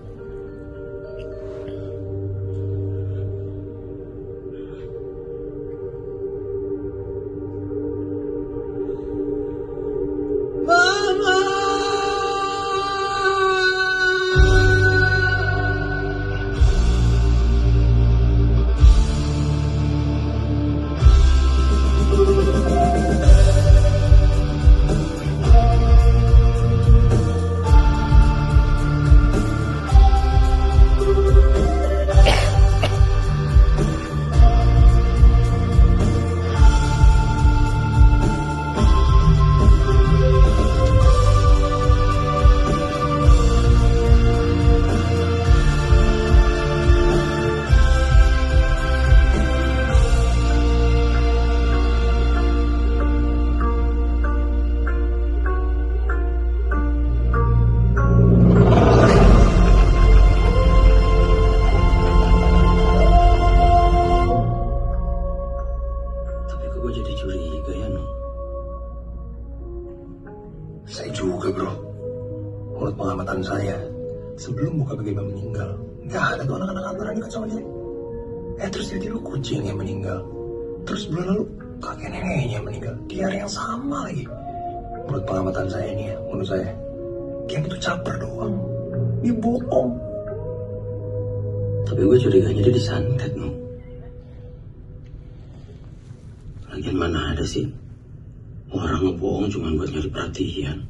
Saya juga bro. Menurut pengamatan saya, sebelum muka Bagaimana meninggal, nggak ada tuh anak-anak kantor yang dekat sama dia. Terus tiba-tiba kucing yang meninggal. Terus bulan lalu kakek neneknya yang meninggal di hari yang sama lagi. Menurut pengamatan saya ini ya, menurut saya Game itu caper doang. Dia bohong. Tapi gue curiganya dia disantet, no. Lagian mana ada sih orang ngebohong cuma buat nyari perhatian.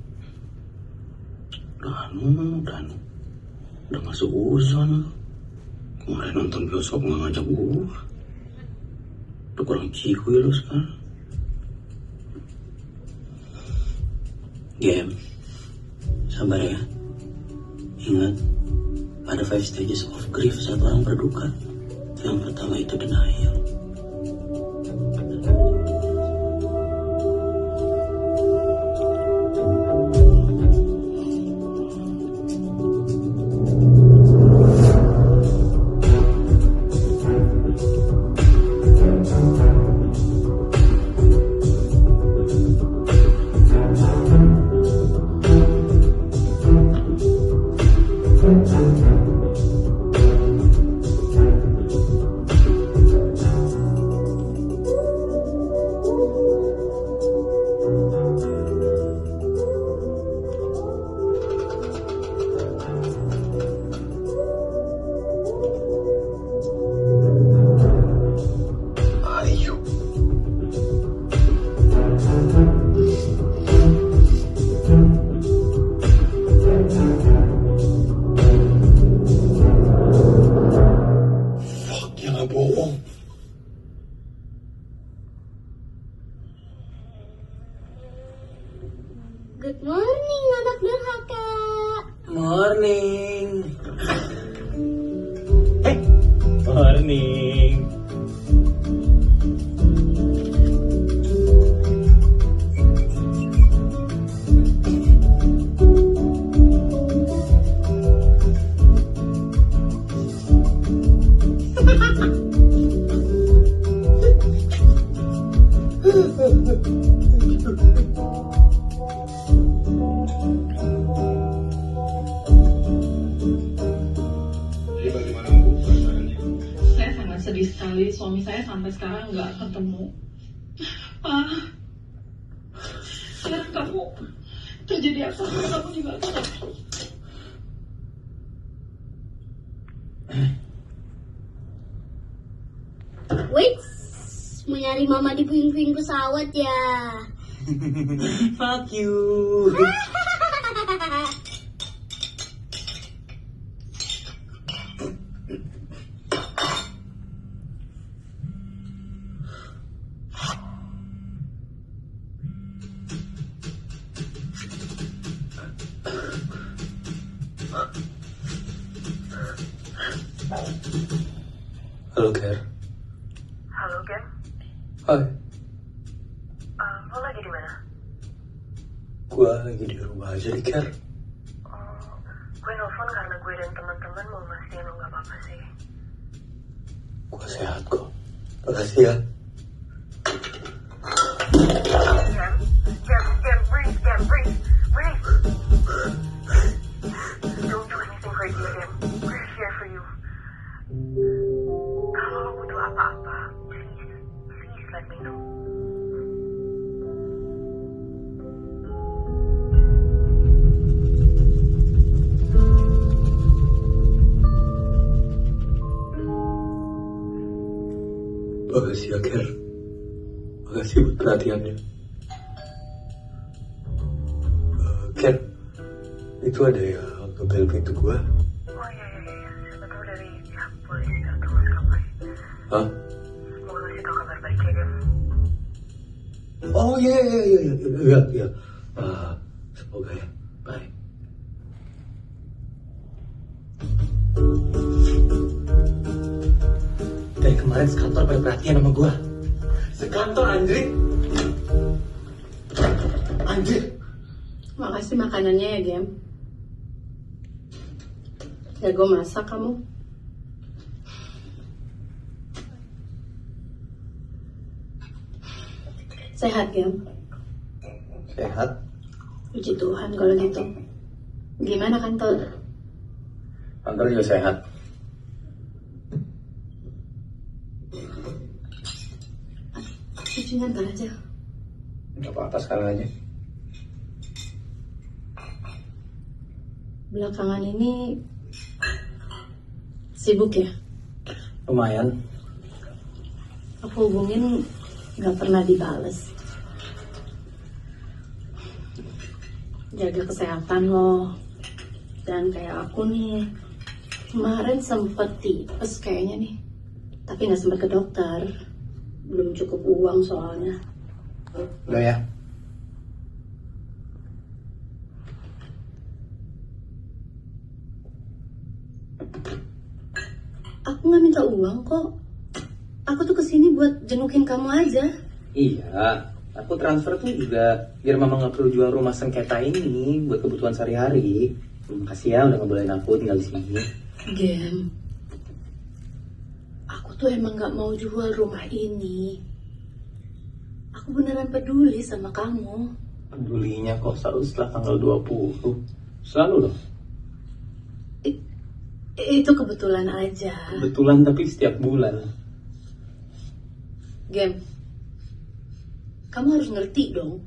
Danu. Udah masuk uzon. Kemarin nonton bioskop nggak ngajak gue. Udah kurang cikuy lo sekarang. Game, sabar ya. Ingat, ada 5 stages of grief saat orang berduka. Yang pertama itu denial. Good morning, anak durhaka. Morning. Morning. Saya sangat sedih sekali, suami saya sampai sekarang nggak ketemu. Pak, sekarang kamu terjadi apa? Kamu juga tahu. Wait, mau nyari mama di puing-puing pesawat ya? Fuck you. Halo, Ker. Halo, Ken. Hai, Lo lagi di mana? gua lagi di rumah aja nih, Ker. Gue nelfon karena gue dan teman-teman mau mastiin lo nggak apa-apa sih. Gua sehat kok. Makasih ya. Ken, breathe. Don't do anything crazy again. We're here for you. Kalau lo butuh apa-apa, please let me know. Makasih ya, Ker. Makasih buat perhatiannya. Ker, itu ada yang ngebel pintu gua. Oh iya. Siapa tahu dari pihak polisi atau maskapai. Hah? Mau ngasih tau kabar baik ya, Ken? Oh iya. Semoga ya. Bye. Dari kemarin sekantor pada perhatian sama gua. Sekantor, Andri. Makasih makanannya ya, Gem. Jago masak kamu. Sehat, Gem. Sehat. Puji Tuhan kalau gitu. Gimana kantor? Kantor juga sehat. Cucinya ntar aja. Gak apa-apa sekarang aja. belakangan ini sibuk ya? Lumayan. Aku hubungin gak pernah dibales. Jaga kesehatan lo. Dan kayak aku nih, kemarin sempet tipes kayaknya nih. Tapi gak sempet ke dokter. Belum cukup uang soalnya. Udah ya. Aku gak minta uang kok. Aku tuh kesini buat jengukin kamu aja. Iya, aku transfer tuh juga biar mama nggak perlu jual rumah sengketa ini buat kebutuhan sehari-hari. Makasih ya udah ngebolehin aku tinggal di sini. Gem, aku tuh emang gak mau jual rumah ini. Aku beneran peduli sama kamu. Pedulinya kok selalu setelah tanggal 20. Selalu loh. Itu kebetulan aja. Kebetulan tapi setiap bulan. Gem, kamu harus ngerti dong.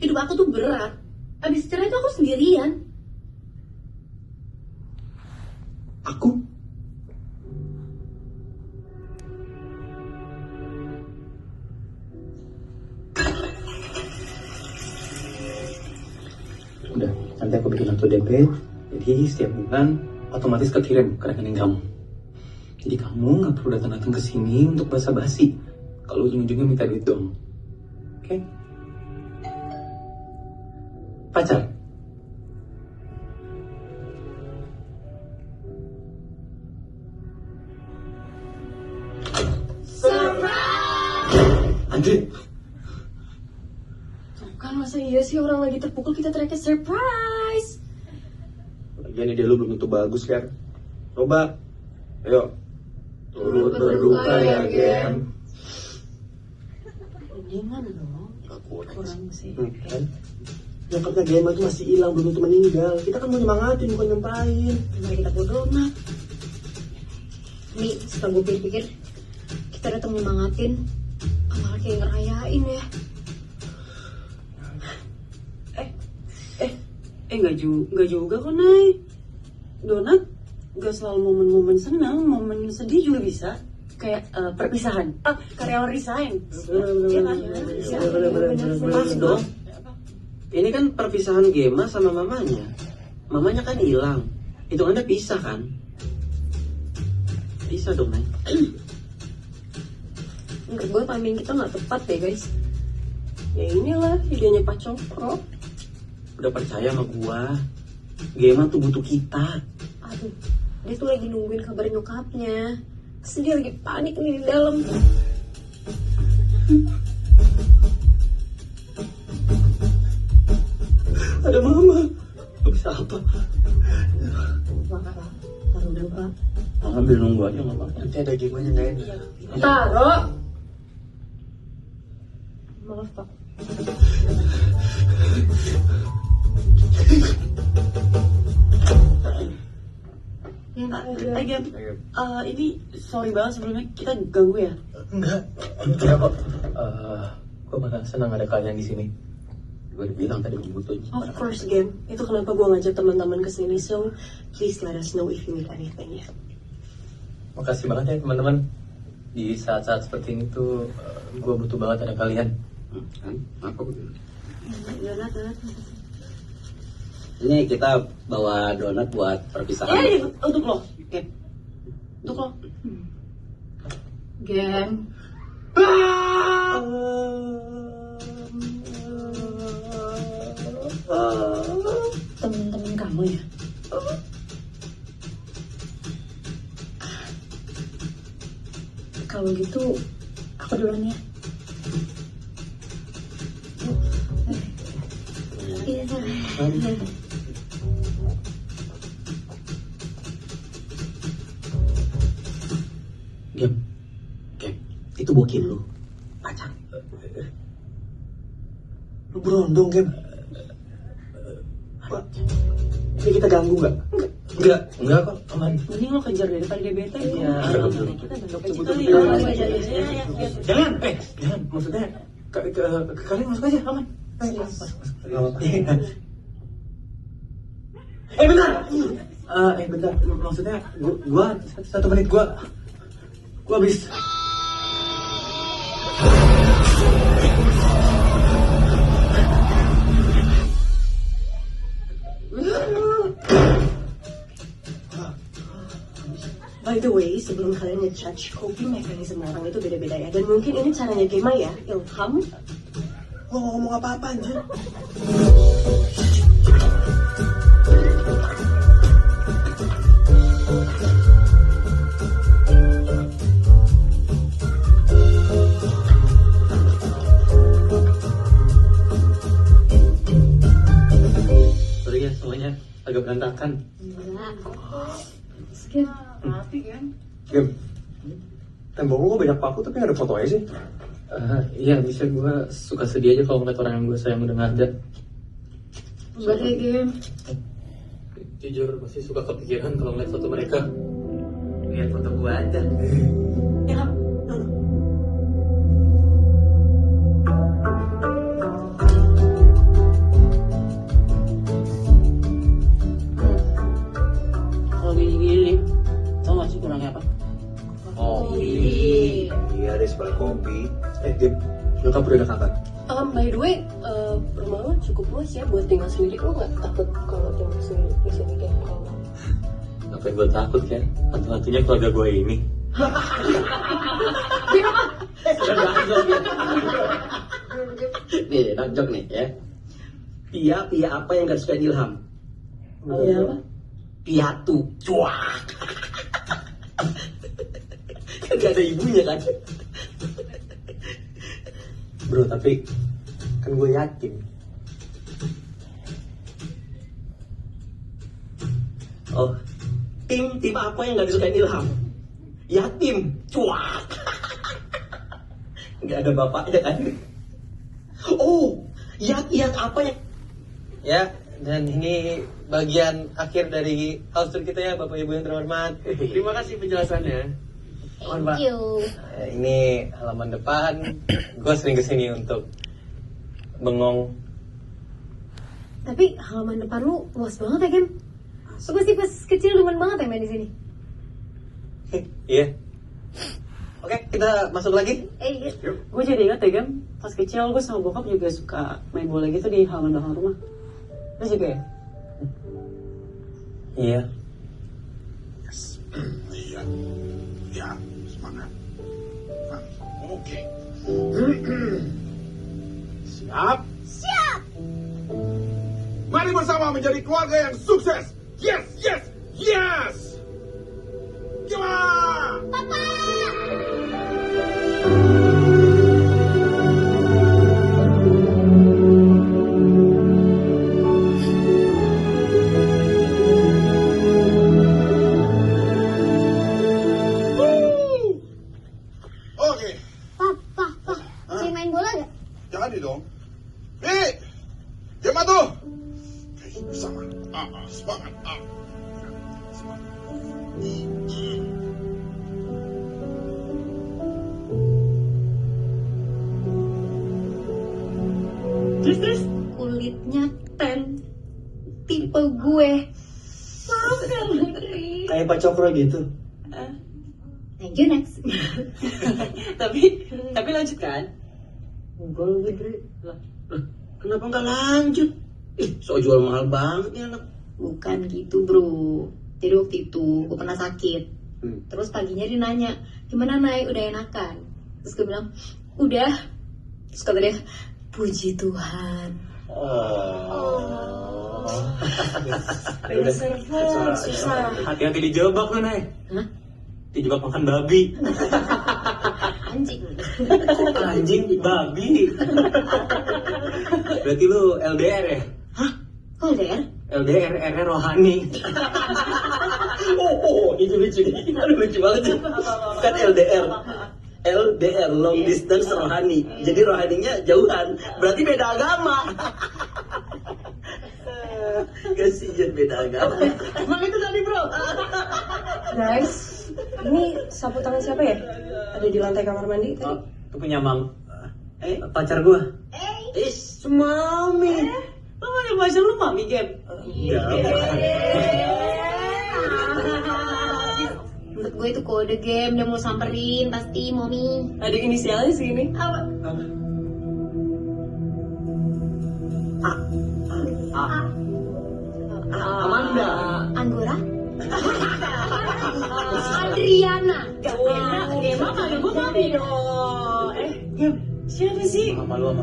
Hidup aku tuh berat. Abis cerai tuh aku sendirian. Aku? Udah, nanti aku bikin kartu DP. Jadi setiap bulan otomatis kekirim ke rekening kamu. Jadi kamu nggak perlu datang-datang ke sini untuk basa-basi. Kalau ujung-ujungnya minta duit dong. Oke? Pacar? Andre? Kan masa iya sih orang lagi terpukul kita teriaknya surprise. Lagian ide lu belum tentu bagus kan. Coba. Ayo. Turut berduka ya, Gem. Gimana dong? Kurang sih. Kan? Yang kata Gem itu masih hilang, belum tentu meninggal. Kita kan mau nyemangatin, bukan nyempain. Gimana kita bodoh amat. Nih, setelah gue pikir-pikir, kita datang nyemangatin, malah kayak ngerayain ya. Nggak juga kok, Nay. Donat nggak selalu momen-momen senang, momen sedih juga bisa. Kayak perpisahan. Karyawan resign. Iya kan? Pas dong. Ini kan perpisahan Gema sama mamanya. Mamanya kan hilang. Hitungannya pisah kan? Bisa dong, Nay. Menurut gue timing kita nggak tepat deh guys. Ya inilah idenya Pak Cokro. Udah percaya sama gua. Gema tuh butuh kita. Aduh, dia tuh lagi nungguin kabar nyokapnya. Terus dia lagi panik nih di dalam. Ada mama. Lu bisa apa? Taruh dulu Pak. Ambil nunggu aja nggak apa-apa. Nanti ada Gemanya nggak enak. Taruh. Maaf Pak. Gem, ini sorry banget sebelumnya kita ganggu ya. Enggak kok. Gue malah senang ada kalian di sini. Gue udah bilang tadi gue butuh. Of course, Gem. Itu kenapa gue ngajak teman-teman ke sini. So, please let us know if you need anything ya. Makasih banget ya teman-teman. Di saat-saat seperti ini tuh gue butuh banget ada kalian. Apa? Donat. Ini kita bawa donat buat perpisahan. Untuk lo, Gem. Untuk lo. Gem. Temen-temen kamu ya? Kalau gitu, aku duluan ya. Iya, Gem, itu bokil lu. Pacar. Lu berondong, Gem. Pak, ini kita ganggu nggak? Enggak kok, aman. Mending lo kejar daripada dia bete. Iya. Kita bentuk kecil kali. Jangan, jangan. Maksudnya, kalian masuk aja, aman. Nggak apa-apa. Bentar. Bentar. Maksudnya gua 1 menit gua habis. By the way, sebelum kalian nge-judge coping mechanism orang itu beda-beda ya. Dan mungkin ini caranya Gema ya, Ilham. Lo ngomong apa-apa anjir? Sorry ya semuanya agak berantakan. Skip. Rapi kan? Gem, tembok lu kok banyak paku tapi gak ada fotonya sih? Iya bisa, gue suka sedih aja kalau ngeliat orang yang gue sayang udah gak ada. Buat kayak game. Jujur masih suka kepikiran kalau ngeliat foto mereka. Lihat foto gue aja. Ilham. Kalau gini-gini, tau gak sih kurangnya apa? Iya, ada sebelah kopi. Gem, nyokap udah ada kabar? By the way, rumah lo cukup luas ya buat tinggal sendiri. Lo gak takut kalau tinggal sendiri di sini kayak kalau Apa gue takut kan? Satu-satunya keluarga gue ini. Nih, nakjok nih ya. Pia apa yang gak suka Ilham? Iya apa? Piatu. Cuak. Gak ada ibunya kan? Bro, tapi kan gue yakin. Oh, tim apa yang gak disukain Ilham? Yatim. Cuak. Gak ada bapaknya kan? Oh, yak apa yang... Ya, dan ini bagian akhir dari house tour kita ya, Bapak Ibu yang terhormat. Terima kasih penjelasannya. Thank you. Ini halaman depan. Gue sering kesini untuk bengong. Tapi halaman depan lu luas banget ya, Gem? Lu pasti pas kecil demen banget ya main di sini. Iya. Oke, kita masuk lagi. Iya. Gue jadi ingat ya, Gem, pas kecil gue sama bokap juga suka main bola gitu di halaman belakang rumah. Terus juga ya? Iya. Iya. Ya, semangat. Oke. Siap? Siap. Mari bersama menjadi keluarga yang sukses. Yes, yes, yes. Gila! Papa. Oke, Papa. Saya main bola gak? jadi dong. Gema tuh. Bersama. Semangat. Semangat. Terus kulitnya tan, tipe gue. Maaf ya, Putri. Kayak Pak Cokro gitu. Thank you, next. tapi lanjut kan? Enggak lebih Dri. Lah, kenapa nggak lanjut? So jual mahal banget nih anak. Bukan gitu, bro. Jadi waktu itu gue pernah sakit. Terus paginya dia nanya, gimana Nay, udah enakan? Terus gue bilang, udah. Terus kata dia, puji Tuhan. Udah Susah. Hati-hati dijebak lu, Nay. Hah? Dijebak makan babi. Anjing. Anjing, babi. Berarti lu LDR ya? Hah? Kok LDR? LDR, R rohani. itu lucu nih. Aduh, lucu banget sih. Kan LDR, long distance rohani. Jadi rohaninya jauhan. Berarti beda agama. Kasian beda agama. Emang itu tadi, bro. Guys, ini sapu tangan siapa ya? Ada di lantai kamar mandi tadi. Oh, itu punya Mam. Pacar gua. Mami. Namanya pacar lu Mami, Gem? Iya. Menurut gue itu kode game, dia mau samperin pasti Momi. Ada inisialnya sih ini. Apa? Amanda. Anggora? Adriana. Emang kagak gue kami dong. Siapa sih? Malu.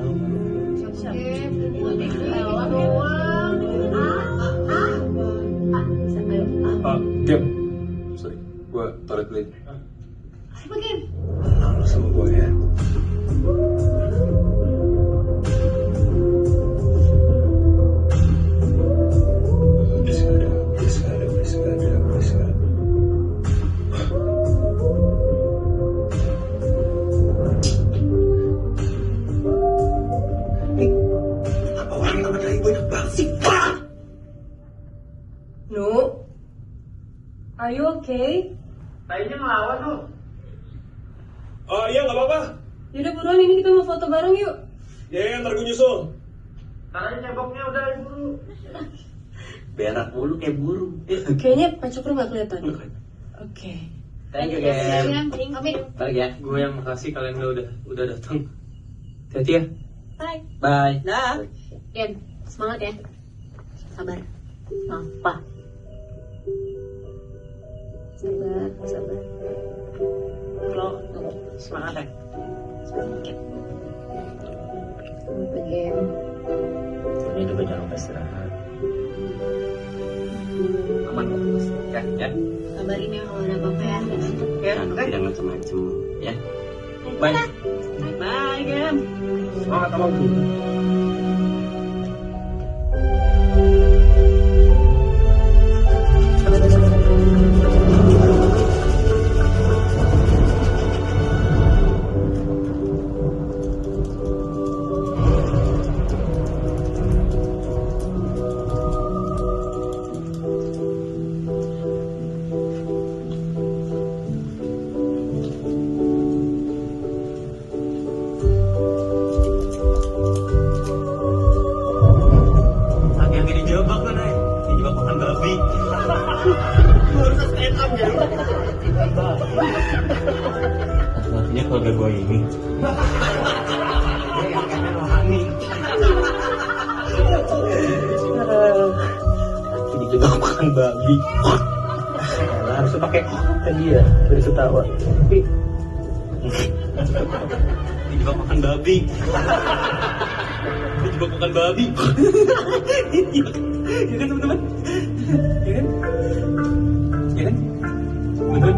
Game. Sorry, gue toilet dulu. Apa game? Lalu sama gue ya. Please nggak ada. Apa orang yang namanya ibu enak banget sih? No. Are you okay? Kayaknya ngelawan tuh. Oh iya nggak apa-apa. Yaudah buruan, ini kita mau foto bareng yuk. Ya ntar gue nyusul. Caranya ceboknya udah buru. Berak mulu kayak burung. Kayaknya pancok lu gak kelihatan. Oke. Thank you, Gem. Amin. Balik ya. Gue yang makasih kalian udah datang. Hati-hati ya. Bye. Bye. Dah. Gen, semangat ya. Sabar. Apa? Sabar. Lo semangat ya. Gen. Ini juga jangan lupa istirahat. Aman kok terus. Ya. Kabarin ya kalau ada apa-apa ya. Ya, jangan macem-macem. Ya. Bye. Bye, Gem. Semangat sama gue. Maksudnya keluarga gue ini. Lagi dijebak makan babi. Harusnya pakai tadi ya, dari ketawa. Tapi dijebak makan babi. Dijebak makan babi. Iya kan teman-teman? Iya kan? Iya kan? Teman-teman?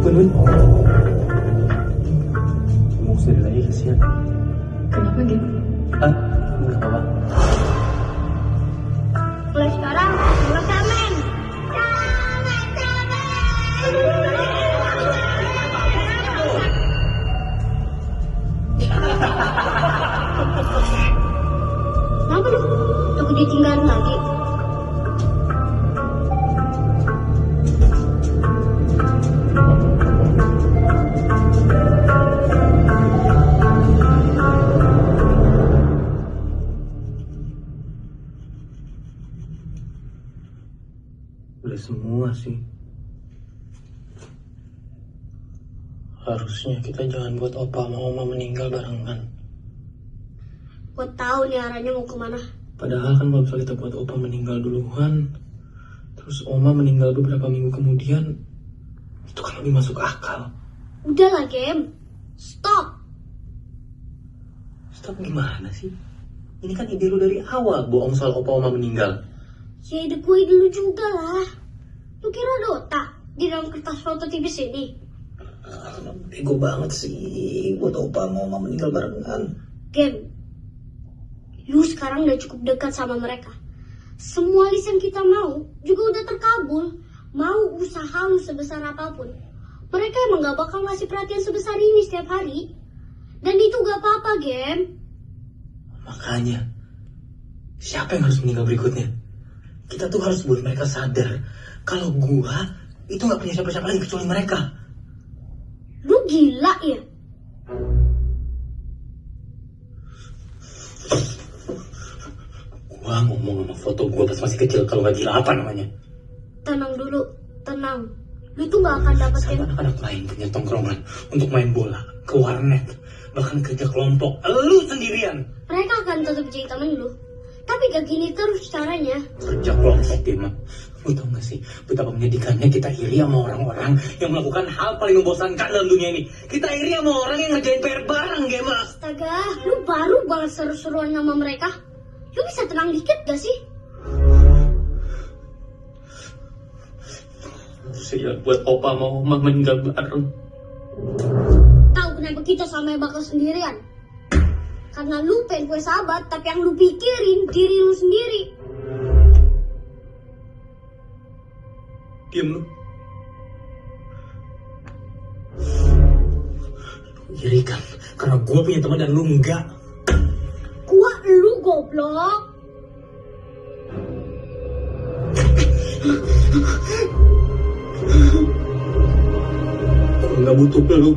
Teman-teman? Mau sedih lagi kesian. Kenapa gitu? Ah, nggak apa-apa. Mulai sekarang, mulai samen. Kenapa lu? Aku ditinggalin lagi. Udah semua sih. Harusnya kita jangan buat opa sama oma meninggal barengan. Gue tahu nih arahnya mau kemana. Padahal kan kalau misalnya kita buat opa meninggal duluan, terus oma meninggal beberapa minggu kemudian, itu kan lebih masuk akal. Udah lah, Game. Stop. Stop gimana sih? Ini kan ide lu dari awal bohong soal opa oma meninggal. Ya ide gue dulu juga lah. Lu kira ada otak di dalam kertas foto tipis ini? Ego banget sih buat opa sama oma meninggal barengan. Game, lu sekarang udah cukup dekat sama mereka. Semua list yang kita mau juga udah terkabul. Mau usaha lu sebesar apapun, mereka emang gak bakal ngasih perhatian sebesar ini setiap hari. Dan itu gak apa-apa, Game. Makanya, siapa yang harus meninggal berikutnya? Kita tuh harus buat mereka sadar kalau gua itu gak punya siapa-siapa lagi kecuali mereka. Lu gila ya? Gua ngomong sama foto gua pas masih kecil, kalau nggak gila apa namanya? Tenang dulu, tenang. Lu tuh gak akan dapetin. Sama anak-anak lain punya tongkrongan untuk main bola, ke warnet, bahkan kerja kelompok. Lu sendirian. Mereka akan tetap jadi temen lu. Tapi gak gini terus caranya. Kerja kelompok, Bima. Lu tau gak sih betapa menyedihkannya kita iri sama orang-orang yang melakukan hal paling membosankan dalam dunia ini. Kita iri sama orang yang ngerjain PR bareng, Gema. Astaga, lu baru banget seru-seruan sama mereka. Lu bisa tenang dikit gak sih? Saya buat opa sama oma meninggal bareng. Tahu kenapa kita sama bakal sendirian? Karena lu pengen gue sahabat, tapi yang lu pikirin diri lu sendiri. Diam lu. Lu iri kan? Karena gue punya teman dan lu enggak. Gua lu goblok. Gue nggak butuh lu.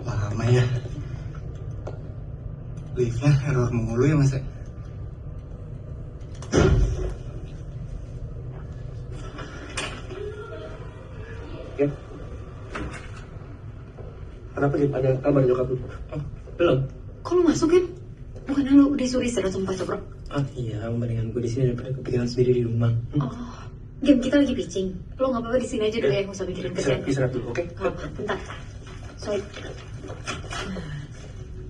Lama ya. Liftnya error mulu ya mas. Ya. Kenapa sih ada kabar nyokap lu? Belum. Kok lu masuk kan? Bukan lu udah suruh istirahat sama Pak Cokro? Ah iya, mendingan gue di sini daripada kepikiran sendiri di rumah. Oh, game kita lagi pitching. Lo nggak apa-apa di sini aja dulu ya, nggak usah mikirin kerjaan. Istirahat dulu, oke? Bentar. Sorry.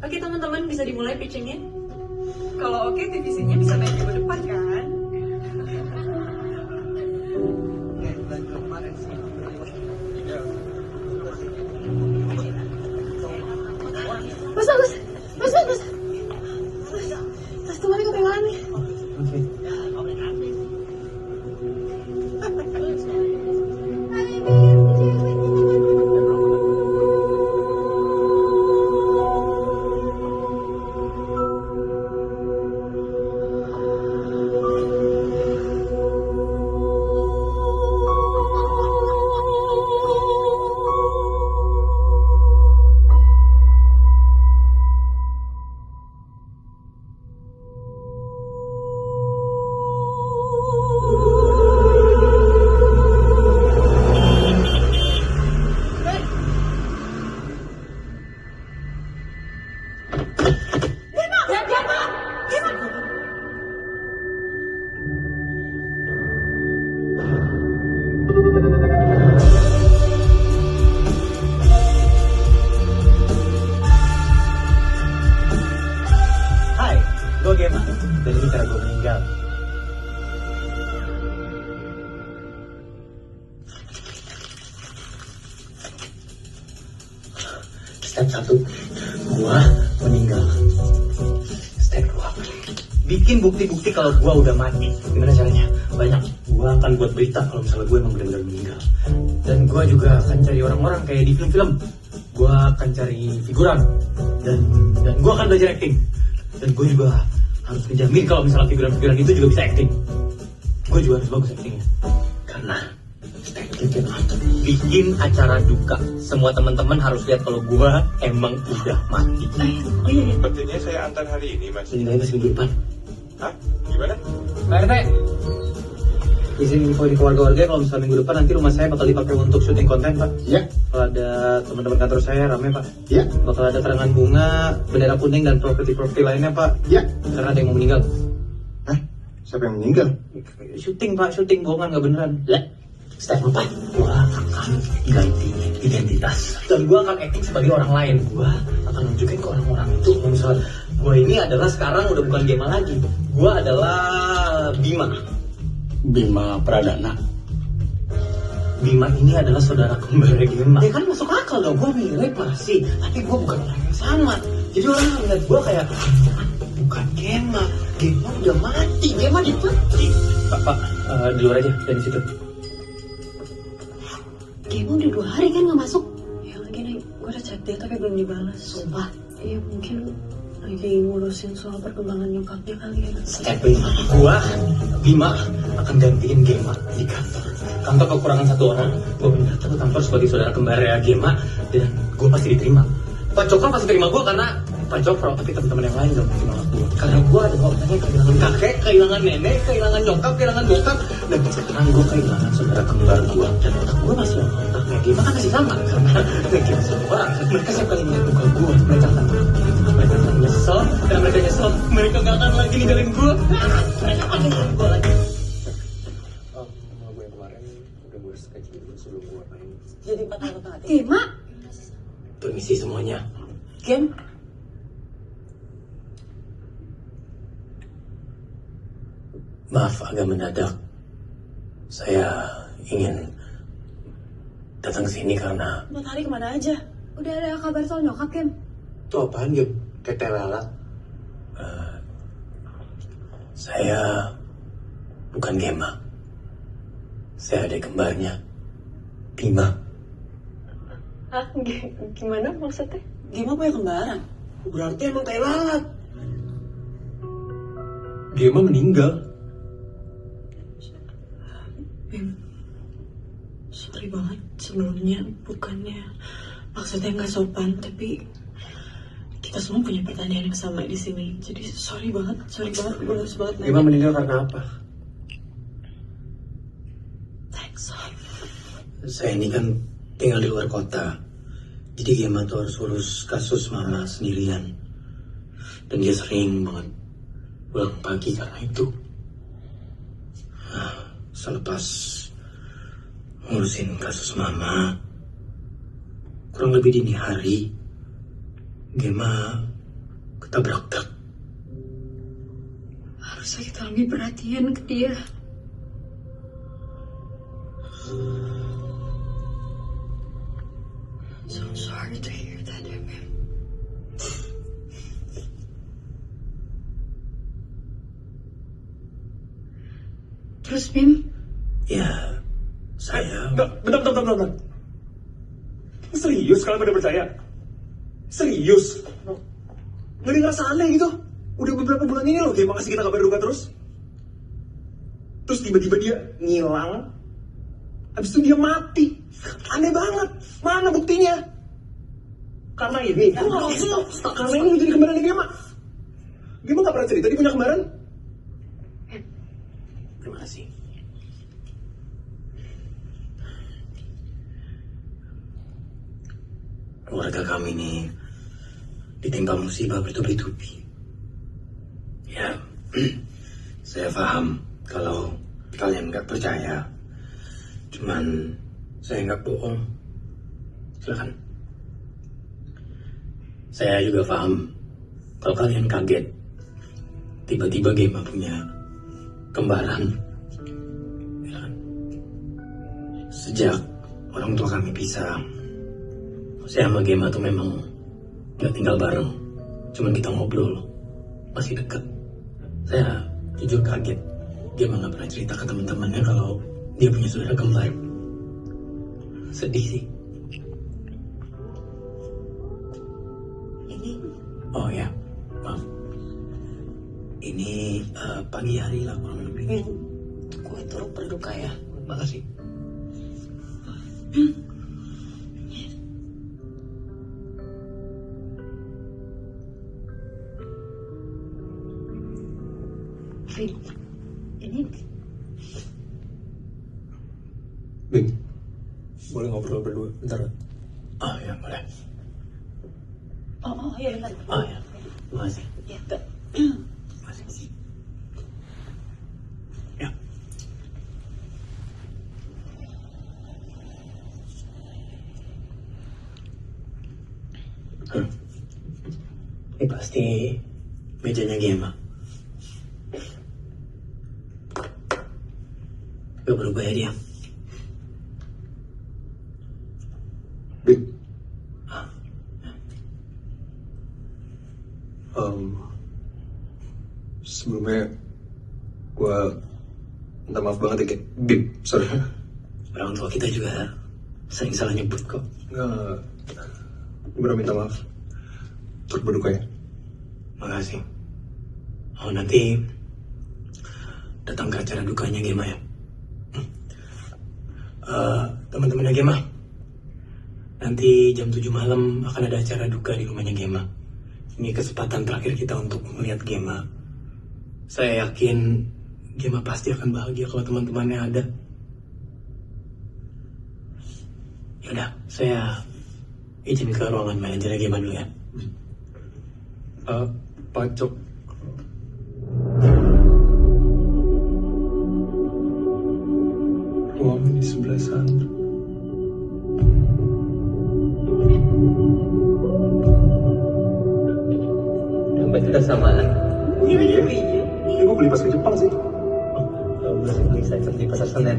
Oke teman-teman, bisa dimulai pitchingnya? Kalau oke, divisinya bisa naik ke depan kan? Bagus. Tas temannya ketinggalan nih. Hai, gue Gema. Dan ini cara gue meninggal. Step 1, gue meninggal. Step 2, bikin bukti-bukti kalau gue udah mati. Gimana caranya? Banyak. Gue akan buat berita kalau misalnya gue emang benar-benar meninggal. Dan gue juga akan cari orang-orang kayak di film-film. Gue akan cari figuran. Dan gue akan belajar acting. Dan gue juga harus menjamin kalau misalnya figuran-figuran itu juga bisa acting. Gue juga harus bagus actingnya. Karena step 3, Bikin acara duka. Semua teman-teman harus lihat kalau gua emang udah mati. Sepertinya saya antar hari ini, Mas. Ini pas minggu depan. Hah? Gimana? Pak RT, izin info di keluarga-warga kalau misalnya minggu depan nanti rumah saya bakal dipakai untuk syuting konten, Pak. Iya. Kalau ada teman-teman kantor saya rame, Pak. Iya. Bakal ada karangan bunga, bendera kuning dan properti-properti lainnya, Pak. Iya. Karena ada yang mau meninggal. Hah? Siapa yang meninggal? Syuting, Pak, syuting bohongan nggak beneran. Lah, step apa? Gua akan ganti identitas dan gua akan acting sebagai orang lain. Gua akan nunjukin ke orang-orang itu kalau misalnya gua ini adalah sekarang udah bukan Gema lagi. Gua adalah Bima. Bima Pradana. Bima ini adalah saudara kembar Gema. Ya kan masuk akal dong, gue mirip masih, tapi gue bukan orang yang sama. Jadi orang ngeliat gue kayak, bukan Gema, Gema udah mati, Gema dipetik. Pak, di luar aja, dari situ. Gema udah 2 hari kan nggak masuk. Ya lagi nih, gue udah chat dia tapi belum dibalas. Sumpah. Iya mungkin lagi ngurusin soal perkembangan nyokapnya kali ya. Step 5, gue, Bima akan gantiin Gema di kantor. Kantor kekurangan 1 orang, gue datang ke kantor sebagai saudara kembar Gema dan gue pasti diterima. Pak Cokro pasti terima gue karena Pak Cokro, tapi teman-teman yang lain gak mungkin nolak gue. Karena gue adalah orangnya kehilangan kakek, kehilangan nenek, kehilangan nyokap, kehilangan bokap, dan sekarang gue kehilangan saudara kembar gue. Dan otak gue masih otak kayak Gema kan masih sama karena Gema sama orang. Mereka siap kali melihat muka gue, mereka akan nyesel, dan mereka nyesel, mereka gak akan lagi ninggalin gue. Mereka akan ninggalin gue lagi. Gue kemarin udah gue sketch dulu sebelum gue main. Jadi 4 tahun tadi. Gema? Permisi semuanya. Gem, Maaf agak mendadak. Saya ingin datang ke sini karena 4 hari kemana aja? Udah ada kabar soal nyokap, Gem? Itu apaan, Gem? Tete lalat. saya bukan Gema. Saya adik kembarnya, Bima. Hah? Gimana maksudnya? Gema punya kembaran? Berarti emang tete lalat. Gema meninggal. Bim, sorry banget sebelumnya, bukannya maksudnya nggak sopan, tapi kita semua punya pertanyaan yang sama di sini. Jadi sorry banget, gue harus banget nanya. Gema meninggal karena apa? Thanks. Saya ini kan tinggal di luar kota. Jadi Gema tuh harus urus kasus mama sendirian. Dan dia sering banget pulang pagi karena itu. Nah, selepas ngurusin kasus mama, kurang lebih dini hari, Gema ketabrak truk. Harusnya kita lebih perhatian ke dia. So sorry to hear that, Bim. Terus Bim? Ya, saya... Bentar. Serius kalian pada percaya? Serius? Nggak ada ngerasa aneh gitu? Udah beberapa bulan ini loh Gema kasih kita kabar duka terus. Terus tiba-tiba dia ngilang. Habis itu dia mati. Aneh banget. Mana buktinya? Karena ini. Karena ini menjadi kembaran Gema. Gema nggak pernah cerita dia punya kembaran. Terima kasih. Keluarga kami ini ditimpa musibah bertubi-tubi. Ya, saya paham kalau kalian nggak percaya. Cuman saya nggak bohong. Silakan. Saya juga paham kalau kalian kaget. Tiba-tiba Gema punya kembaran. Silakan. Sejak orang tua kami pisah, saya sama Gema tuh memang gak tinggal bareng. Cuman kita ngobrol, masih deket. Saya jujur kaget. Gema gak pernah cerita ke teman-temannya kalau dia punya saudara kembar. Sedih sih. Ini Oh ya, maaf. Ini pagi hari lah kurang lebih. gue turut berduka ya. Makasih. Ini Bing, boleh ngobrol berdua bentar? Oh ya boleh. oh iya benar. Oh ya, makasih. Ya, Kak. Makasih. Ya. Ini pasti mejanya Gemma. Gak berubah ya dia. Bing, Ah, sebelumnya gue minta maaf banget ya, kayak Bing, sorry. orang tua kita juga sering salah nyebut kok. Nggak, gue bener minta maaf. Turut berduka ya. Makasih. Oh nanti datang ke acara dukanya Gemma ya. Teman-temannya Gemma, nanti jam 7 malam akan ada acara duka di rumahnya Gemma. Ini kesempatan terakhir kita untuk melihat Gemma. Saya yakin Gemma pasti akan bahagia kalau teman-temannya ada. Yaudah, saya izin ke ruangan manajernya Gemma dulu ya. Pacok. Ruangan di sebelah sana. Sampai kita samaan. Iya. Ini gue beli pas ke Jepang sih. Kalau bisa di pasar Senen.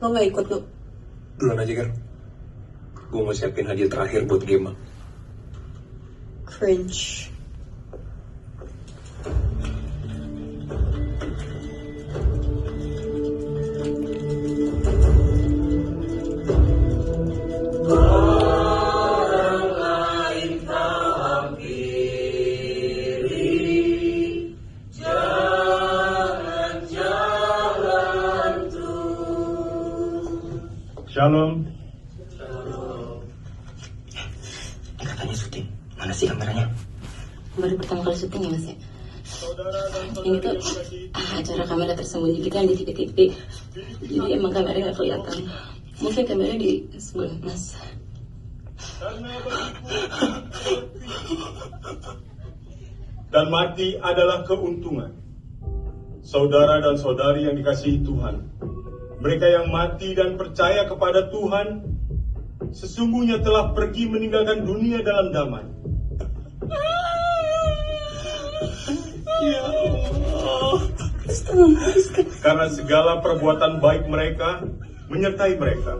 Lo gak ikut lo? Duluan aja kan. Gue mau siapin hadiah terakhir buat Gemma. Cringe. Shalom. Katanya syuting. Mana sih kameranya? Baru pertama kali syuting ya mas ya. Ini tuh acara kamera tersembunyi gitu yang di TV. Jadi emang kameranya nggak kelihatan. Mungkin kameranya di sebelah mas. Dan mati adalah keuntungan. Saudara dan saudari yang dikasihi Tuhan, mereka yang mati dan percaya kepada Tuhan, sesungguhnya telah pergi meninggalkan dunia dalam damai. Ya Allah. Karena segala perbuatan baik mereka menyertai mereka.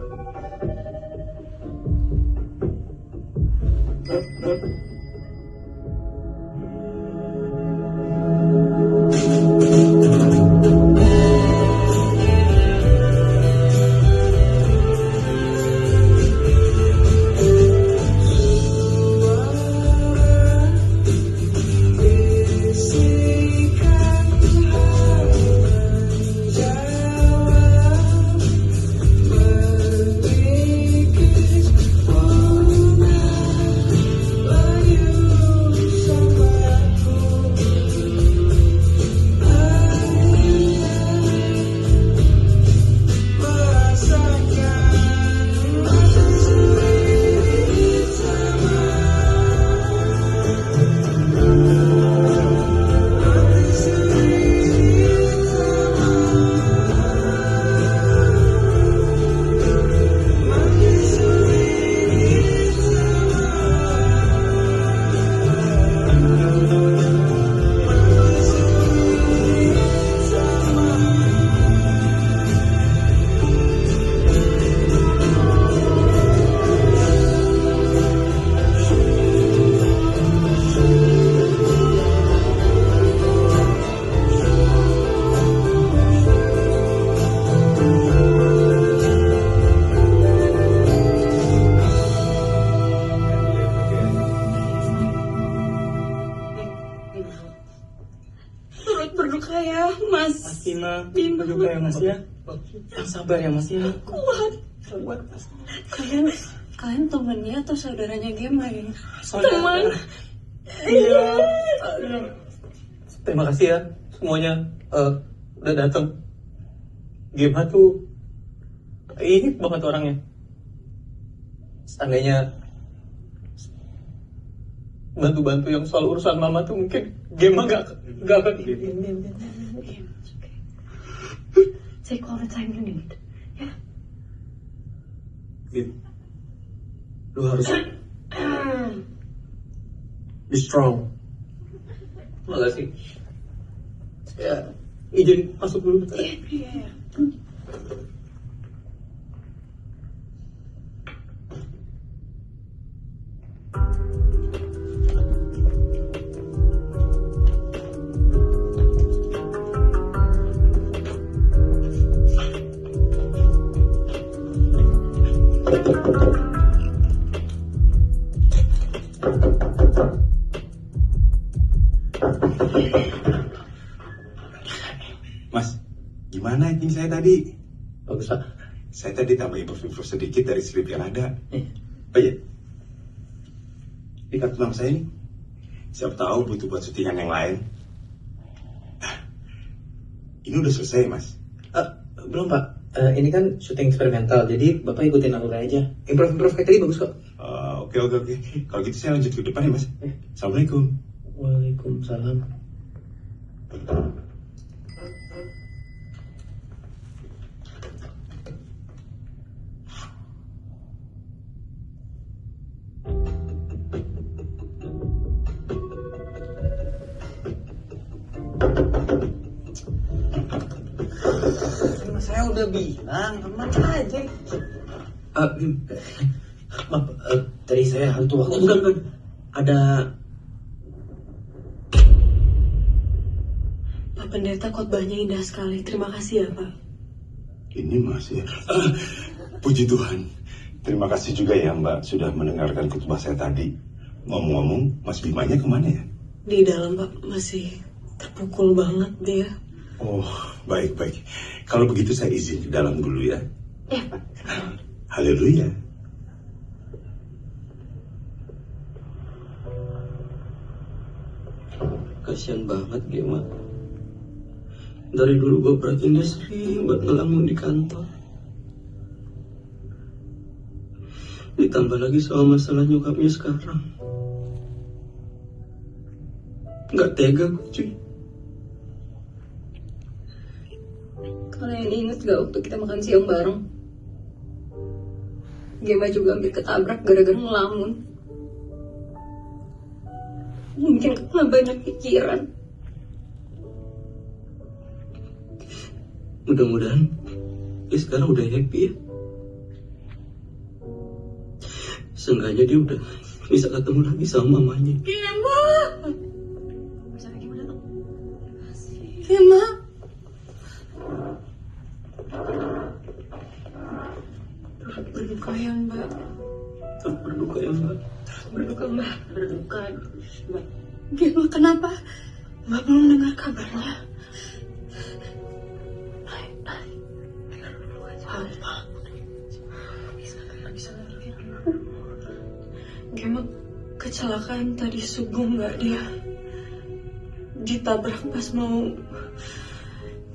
celaka ya, Mas. Tina, Bima. berduka ya Mas ya. Yang sabar ya Mas ya. Kuat. Kalian temennya atau saudaranya Gema ya? Teman. Iya. Terima kasih ya semuanya udah datang. Gema tuh ini banget orangnya. Seandainya bantu-bantu yang soal urusan mama tuh mungkin Gema gak akan gini. Take all the time you need. Ya. Gim, lu harus be strong. Makasih. Ya, izin masuk dulu. Iya. Mas, gimana acting saya tadi? Bagus Pak. Saya tadi tambah improve sedikit dari skrip yang ada. Oh iya, di kartu nama saya nih. Siapa tahu butuh buat syutingan yang lain. Ini udah selesai, Mas. Belum Pak. Ini kan syuting eksperimental, jadi Bapak ikutin alur aja. Improve kayak tadi bagus kok. Oke. Kalau gitu saya lanjut ke depan ya, Mas. Assalamualaikum. Waalaikumsalam. Saya udah bilang, aman aja. Maaf, tadi saya hantu waktu. Bukan. Ada Pak Pendeta, khotbahnya indah sekali. Terima kasih ya Pak. Ini Mas ya. Puji Tuhan. Terima kasih juga ya Mbak sudah mendengarkan khotbah saya tadi. Ngomong-ngomong, Mas Bimanya kemana ya? Di dalam Pak, masih terpukul banget dia. Oh, baik. Kalau begitu saya izin ke dalam dulu ya. Ya Pak. Haleluya. kasihan banget Gema. Dari dulu gue perhatiin dia sering buat ngelamun di kantor. Ditambah lagi soal masalah nyokapnya sekarang. Gak tega gue cuy. Kalian inget gak waktu kita makan siang bareng? Gema juga hampir ketabrak gara-gara ngelamun. Mungkin karena banyak pikiran. Mudah-mudahan dia sekarang udah happy ya. Seenggaknya dia udah bisa ketemu lagi sama mamanya. Gema! Gema! Berduka ya Mbak. Berduka ya Mbak. Berduka Mbak. Berduka Mbak. Gema kenapa? Mbak belum dengar kabarnya. Gema kecelakaan tadi subuh Mbak, dia ditabrak pas mau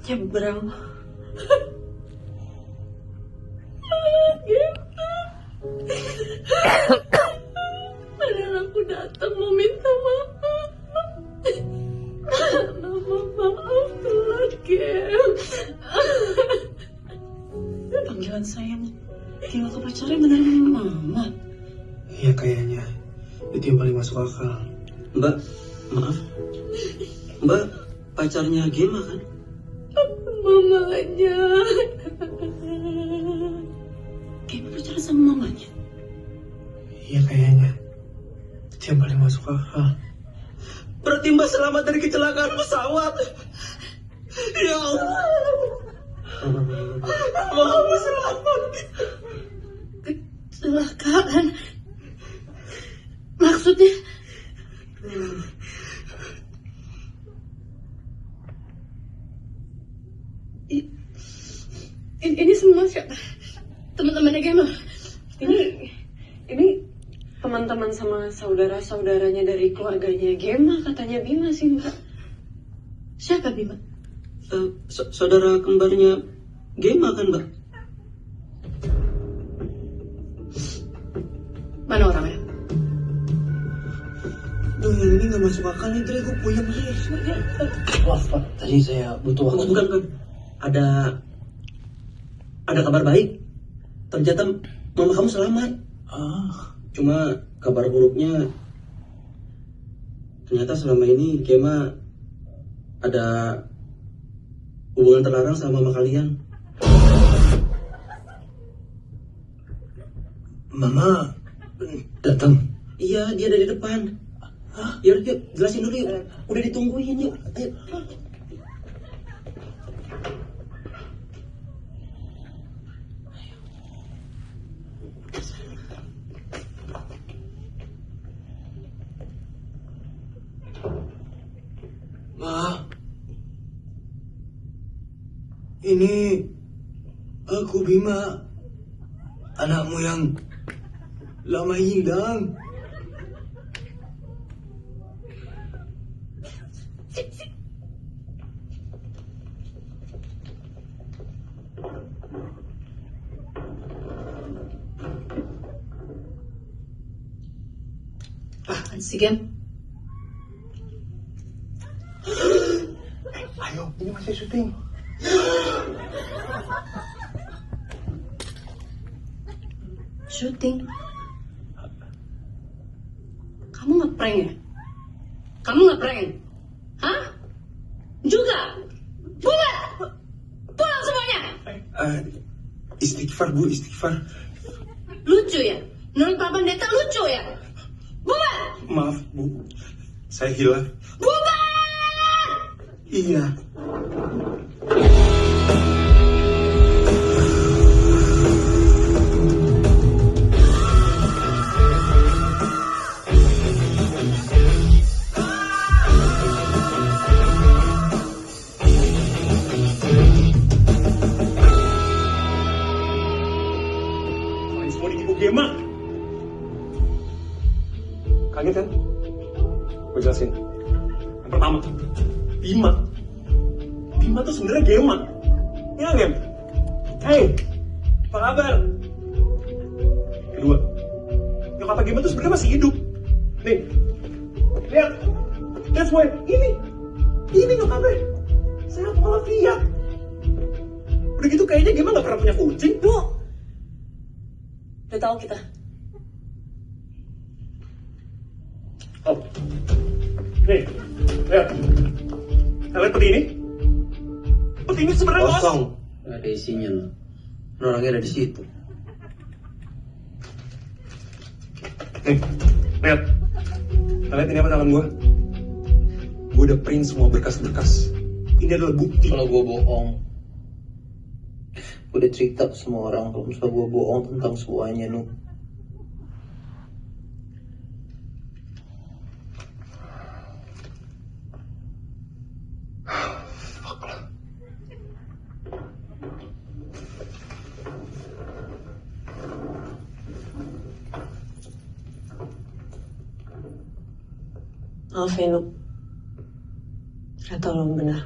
nyebrang. Padahal aku datang mau minta maaf. Maaf telat Gem. Panggilan sayang Gema ke pacarnya beneran mama. Iya kayaknya itu yang paling masuk akal. Mbak, maaf. Mbak pacarnya Gema kan? Mamanya. Gema pacaran sama mamanya? Iya kayaknya itu yang paling masuk akal. Berarti Mbak selamat dari kecelakaan pesawat. Ya Allah. Mbak selamat. Kecelakaan? Maksudnya? siapa? Teman-temannya Gemma. Ini teman-teman sama saudara-saudaranya dari keluarganya Gemma, katanya Bima sih, Mbak. Siapa Bima? Saudara kembarnya Gemma kan, Mbak? Mana orangnya? Duh, yang ini nggak masuk akal nih, Dre. Gue puyeng sih. Maaf, Pak. Tadi saya butuh waktu. Bukan. Ada kabar baik. Ternyata mama kamu selamat. Cuma kabar buruknya, ternyata selama ini Gemma ada hubungan terlarang sama mama kalian. Mama datang. Iya, dia ada di depan. Yuk, jelasin dulu yuk. Udah ditungguin yuk. Ayo. Ma, ini aku Bima, anakmu yang lama hilang. Si Gem. Ayo, ini masih syuting. Syuting? Kamu ngeprank ya? Kamu ngeprank? Hah? Juga? Bukan! Pulang semuanya! Istighfar, Bu, istighfar. Lucu ya? Menurut Pak Pendeta lucu ya? Bukan! Maaf, Bu. Saya hilaf. Bukan! Iya. Kalian semua ditipu Gemma. Kaget kan? Gue jelasin. Yang pertama, Bima tuh sebenarnya Gemma. Ya Gem? Hey, apa kabar? Kedua, nyokapnya Gemma tuh sebenarnya masih hidup. Nih, lihat, that's why ini nyokapnya. Saya malah lihat. Udah gitu kayaknya Gemma nggak pernah punya kucing. Bu, udah tahu kita. Oh, nih, lihat. Lihat peti ini? Peti ini sebenarnya Kosong. Gak ada isinya loh. Orangnya ada di situ. Nih, lihat. Lihat ini apa tangan gue? Gue udah print semua berkas-berkas. Ini adalah bukti. Kalau gue bohong, gue udah cerita ke semua orang kalau misalnya gue bohong tentang semuanya, Nuk. Maaf ya, Nuk. Gak tolong benar.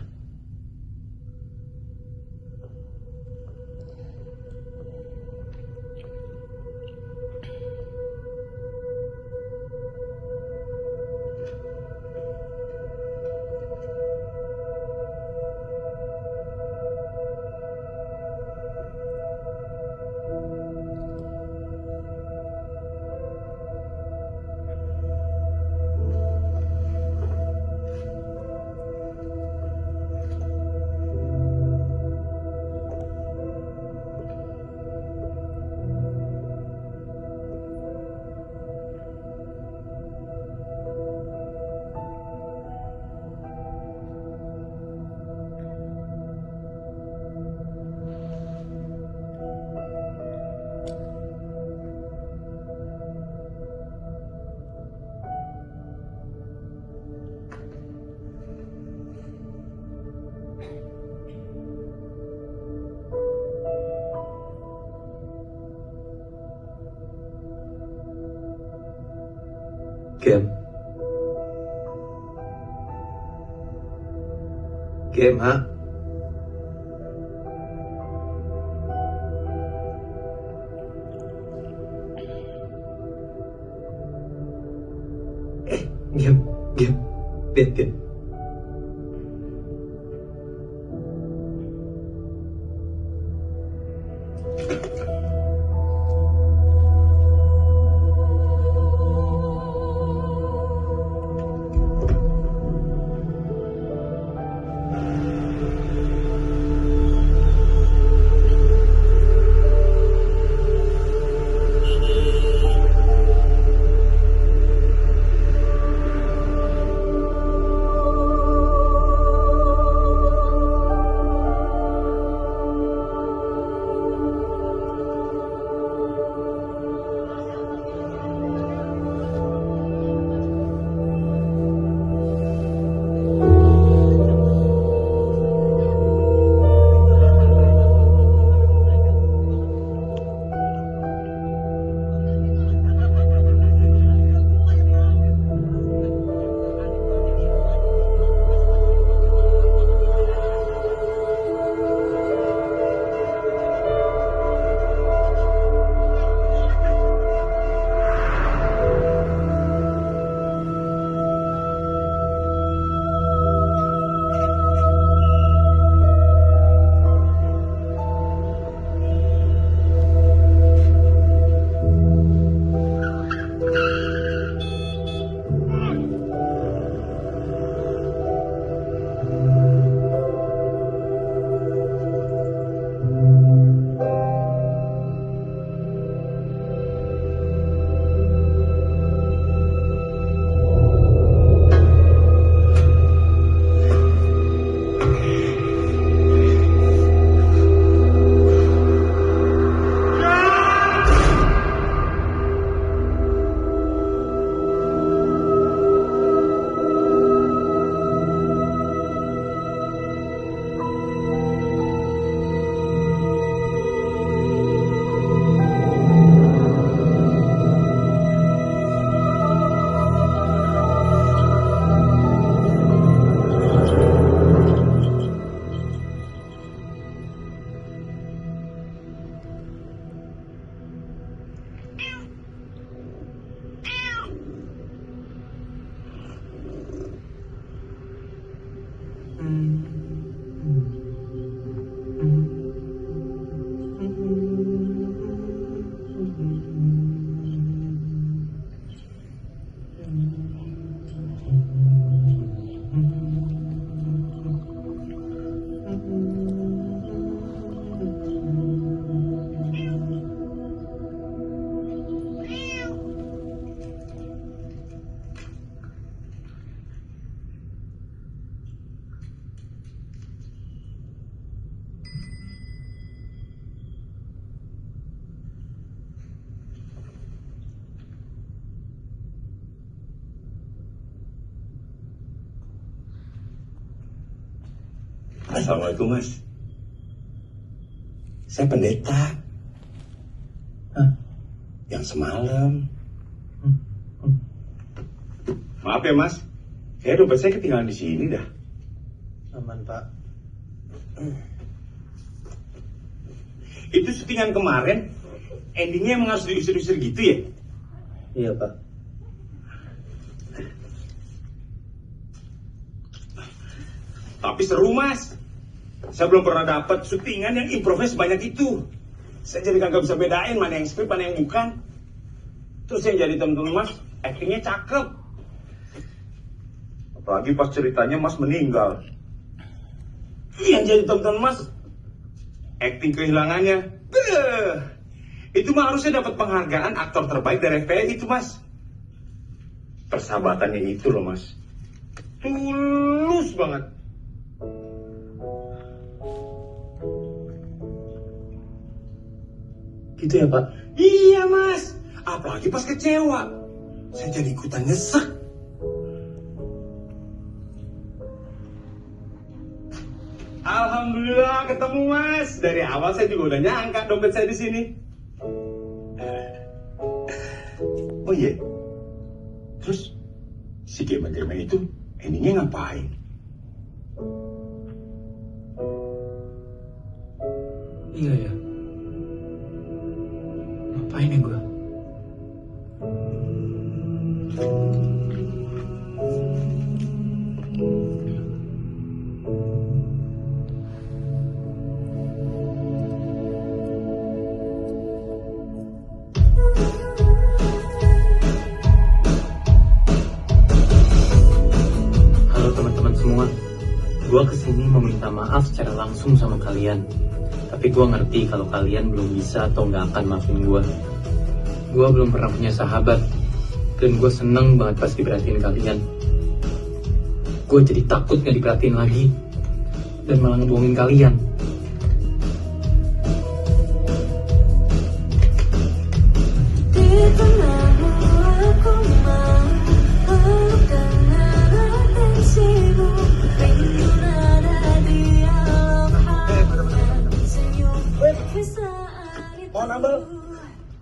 Game. Game, ha? Game. Lihat, Game. Assalamualaikum, Mas. Saya pendeta. Yang semalam. Maaf ya, Mas. Saya dompet saya ketinggalan di sini dah. Aman, Pak. Itu syutingan kemarin, endingnya emang harus diusir-usir gitu ya? Iya, Pak. Tapi seru, Mas. Saya belum pernah dapat syutingan yang improvis sebanyak itu. Saya jadi kagak bisa bedain mana yang skrip, mana yang bukan. Terus yang jadi temen-temen Mas, aktingnya cakep. Apalagi pas ceritanya Mas meninggal. Yang jadi temen-temen Mas, akting kehilangannya. Itu mah harusnya dapat penghargaan aktor terbaik dari FPI itu, Mas. Persahabatannya itu loh, Mas. Tulus banget. Gitu ya, Pak? Iya, Mas. Apalagi pas kecewa. Saya jadi ikutan nyesek. Alhamdulillah ketemu, Mas. Dari awal saya juga udah nyangka dompet saya di sini. Oh iya. Terus si game itu endingnya ngapain? Iya ya. Ngapain ya gue? Halo teman-teman semua. Gue kesini mau minta maaf secara langsung sama kalian. Tapi gue ngerti kalau kalian belum bisa atau nggak akan maafin gue. Gue belum pernah punya sahabat. Dan gue seneng banget pas diperhatiin kalian. Gue jadi takut nggak diperhatiin lagi. Dan malah ngebohongin kalian. Mau nambah?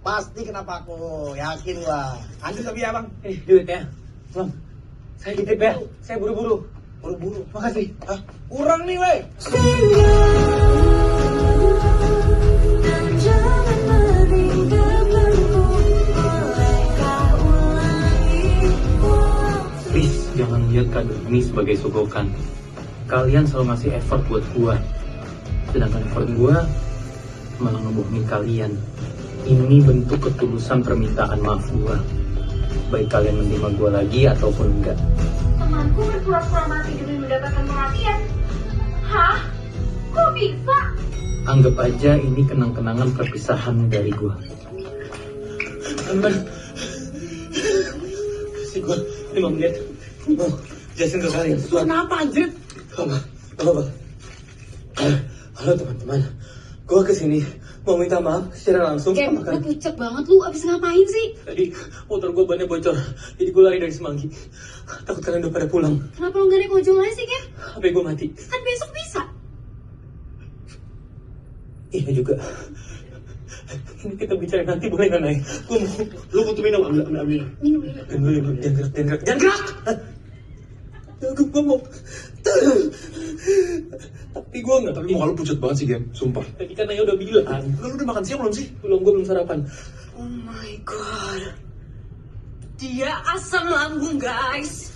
Pasti kenapa aku yakin lah. Lanjut tapi ya bang. Duit ya. Bang, saya titip ya. Saya buru-buru. Buru-buru. Makasih. Hah? Kurang nih weh. Please, jangan lihat kado ini sebagai sogokan. Kalian selalu ngasih effort buat gua. Sedangkan effort gua malah ngebohongin kalian. Ini bentuk ketulusan permintaan maaf gua. Baik kalian menerima gua lagi ataupun enggak. Temanku berpura-pura mati demi mendapatkan perhatian. Hah? Kok bisa? Anggap aja ini kenang-kenangan perpisahan dari gua. Teman, kasih gue 5 menit. Mau jelasin ke kalian. Kenapa anjir? Apa? Halo teman-teman, gue kesini mau minta maaf secara langsung Kem, sama lu kalian. pucet banget lu, abis ngapain sih? Tadi motor gue bannya bocor, jadi gue lari dari Semanggi. Takut kalian udah pada pulang. Kenapa lu gak naik ojol aja sih, Kem? HP gue mati. Kan besok bisa. Iya juga. Ini kita bicara nanti boleh nggak naik? Gue mau. Lu butuh minum, ambil. Minum. Jangan gerak. Gue mau. Tapi gue nggak. Tapi muka lu pucat banget sih, Gem. Sumpah. Tadi kan Naya udah bilang. Lu udah makan siang belum sih? Belum, gue belum sarapan. Oh my god. Dia asam lambung, guys.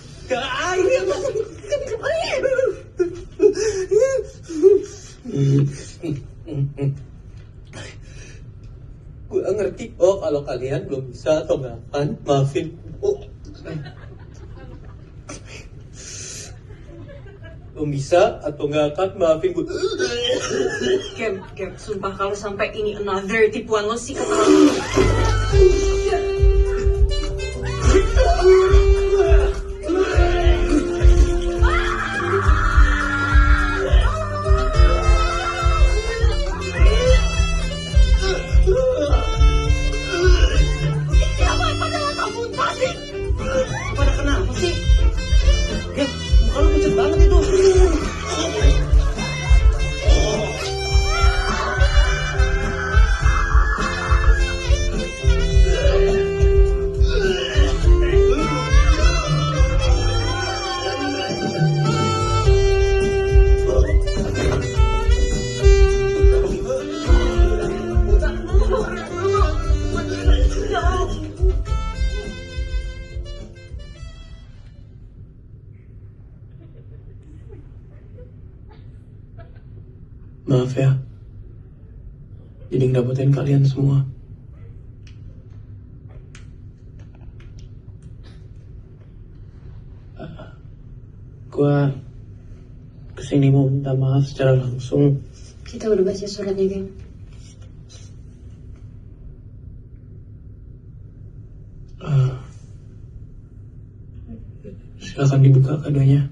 Gue ngerti kalau kalian belum bisa atau nggak akan maafin. Belum bisa atau nggak akan maafin gue. Kem, sumpah kalau sampai ini another tipuan lo sih keterlaluan. Pada kenapa sih? Muka lu pucat banget itu. Maaf ya, jadi ngedapetin kalian semua. Gua kesini mau minta maaf secara langsung. Kita udah baca suratnya, Kem. Silakan dibuka kadonya.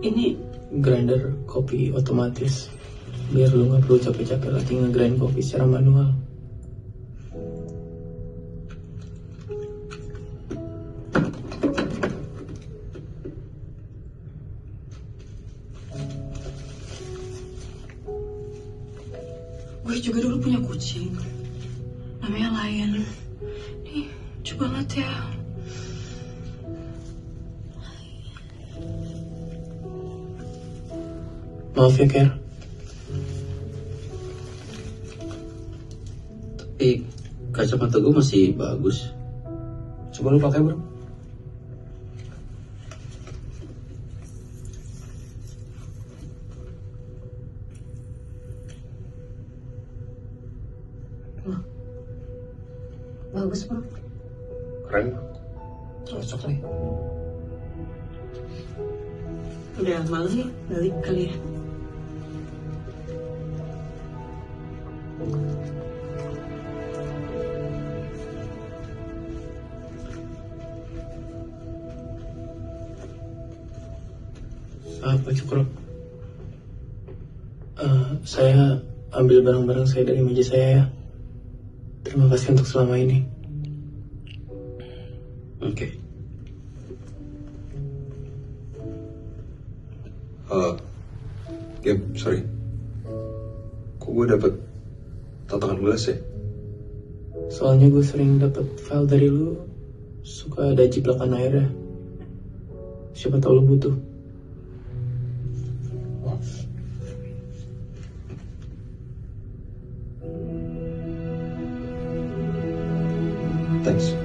Ini Grinder kopi otomatis. Biar lu gak perlu capek-capek latih ngegrind kopi secara manual. Gue juga dulu punya kucing. Namanya Lion. Nih, lucu banget ya. Maaf ya, Ker. Tapi kacamata gue masih bagus. Coba lu pakai, bro. Bagus bro. Keren. Cocok nih. Udah malam nih, balik kali ya. Pak Cukro, saya ambil barang-barang saya dari meja saya ya. Terima kasih untuk selama ini. Oke. Gap, sorry. Kok gue dapet tantangan gelas ya? Soalnya gue sering dapat file dari lu, suka ada jiplakan airnya. Siapa tahu lu butuh. Thanks.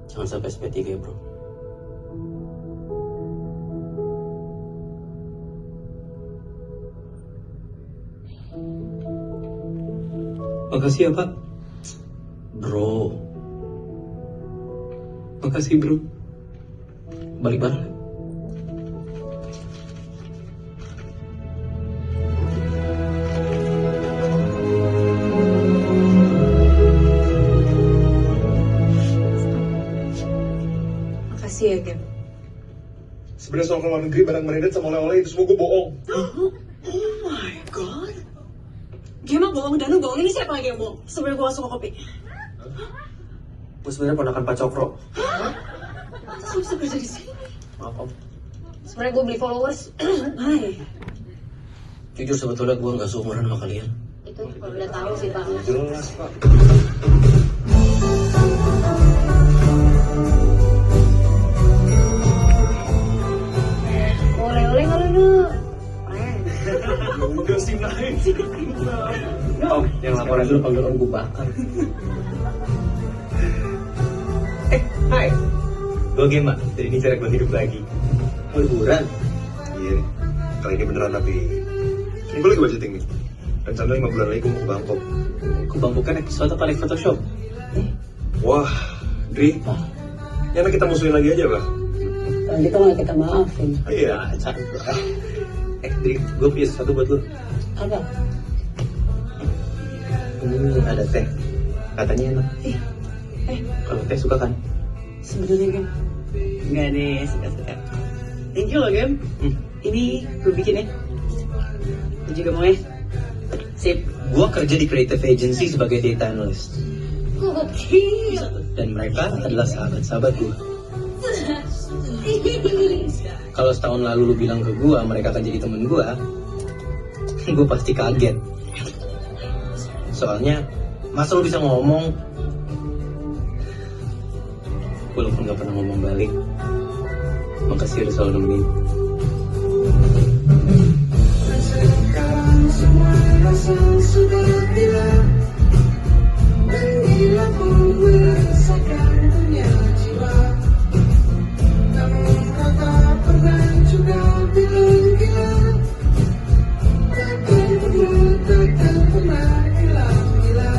Jangan sampai SP3 bro. Makasih ya, Pak. Bro, Makasih, bro. balik bareng. Makasih ya, Gem. Sebenarnya soal ke luar negeri, barang branded sama oleh-oleh itu semua gue bohong. Oh my god. Gem mah bohong dan lu bohong. Ini siapa lagi yang bohong? Sebenarnya gue langsung ke kopi. Gue sebenarnya ponakan Pak Cokro. Terus lu bisa kerja di sini? Maaf, Om. Sebenarnya gue beli followers. Hai. Jujur sebetulnya gue gak seumuran sama kalian. Itu kalau udah tahu sih Pak. Jelas, Pak. Oleh-oleh kalau lu. Udah sih, naik. Om, yang laporan dulu panggil Om gue bakar. Hai. Gue Gema, dari ini cara gue hidup lagi. Mau liburan? Iya nih. Kali ini beneran tapi ini gue lagi budgeting nih. Rencana 5 bulan lagi gue mau ke Bangkok. Ke Bangkok kan episode paling Photoshop. Wah, Dri. Ya kita musuhin lagi aja, Bah. Kita malah kita maafin. Iya. Cakep. Dri, gue punya sesuatu buat lu. Apa? Ini ada teh. Katanya enak. Kalau teh suka kan? Sebenarnya Gem. Enggak deh, suka-suka. Thank you loh Gem. Ini gue bikin ya. Lu juga mau ya? Sip. Gue kerja di creative agency sebagai data analyst. Gokil. Dan mereka adalah sahabat-sahabat gue. Kalau setahun lalu lu bilang ke gue mereka akan jadi temen gue pasti kaget. Soalnya masa lu bisa ngomong, walaupun gak pernah ngomong balik. Makasih udah selalu nemenin. Sekarang semua rasa sudah hilang, dan gila pun merasakan punya jiwa. Namun kau tak pernah juga bilang gila. Takkan pernah hilang gila.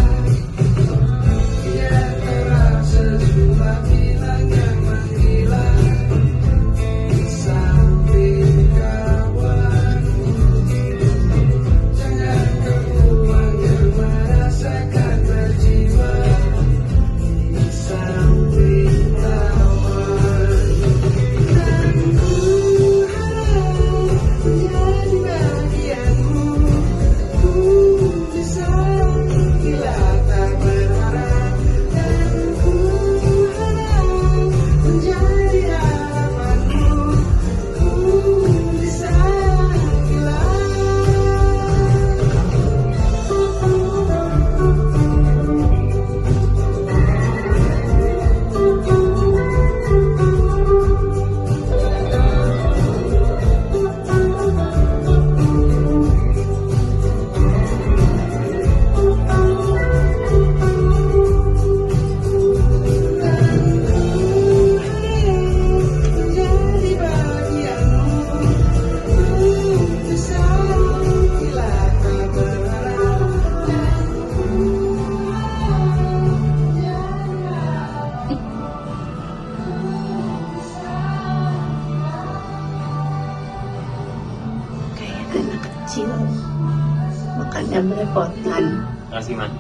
Anda merepotkan. Makasih, Man.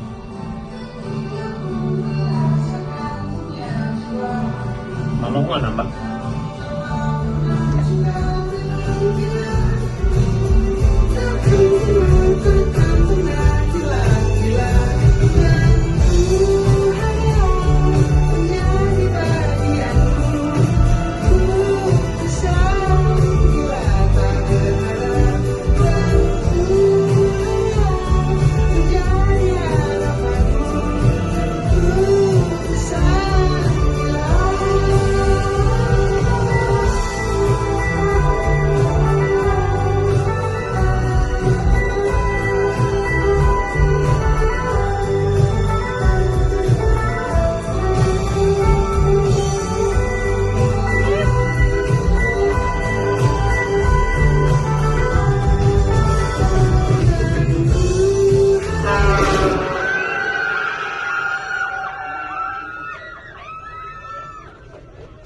Mama kok nggak nambah?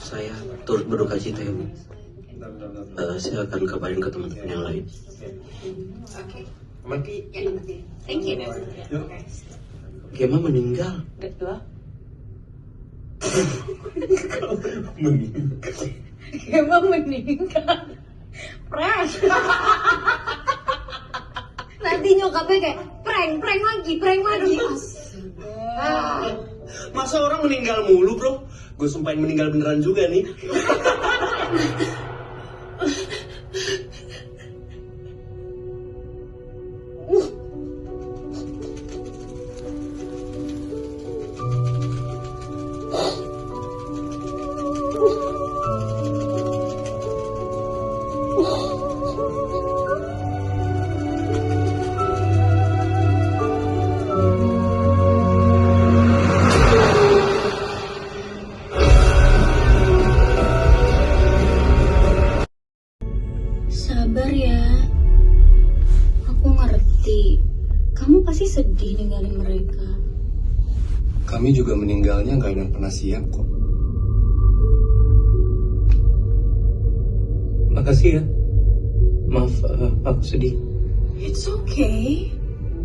Saya turut berduka cita ya, Bu. Saya akan kabarin ke teman-teman yang lain. Thank you. Gema meninggal. Emang meninggal. Prank. Nanti nyokapnya kayak prank lagi. Masa orang meninggal mulu, bro? Gue sumpahin meninggal beneran juga nih. Sabar ya. Aku ngerti. Kamu pasti sedih ninggalin mereka. Kami juga meninggalnya nggak ada yang pernah siap kok. Makasih ya. Maaf, aku sedih. It's okay.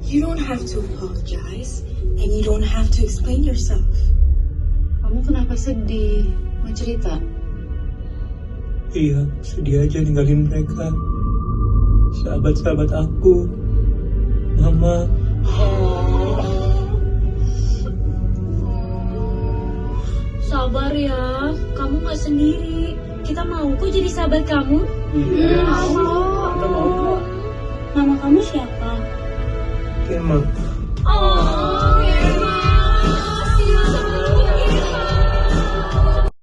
You don't have to apologize and you don't have to explain yourself. Kamu kenapa sedih? Mau cerita? Iya, sedih aja ninggalin mereka. Sahabat-sahabat aku. Mama. Sabar ya, kamu gak sendiri. Kita mau kok jadi sahabat kamu. Iya. Kita mau kok. Mama kamu siapa? Gema. Oh.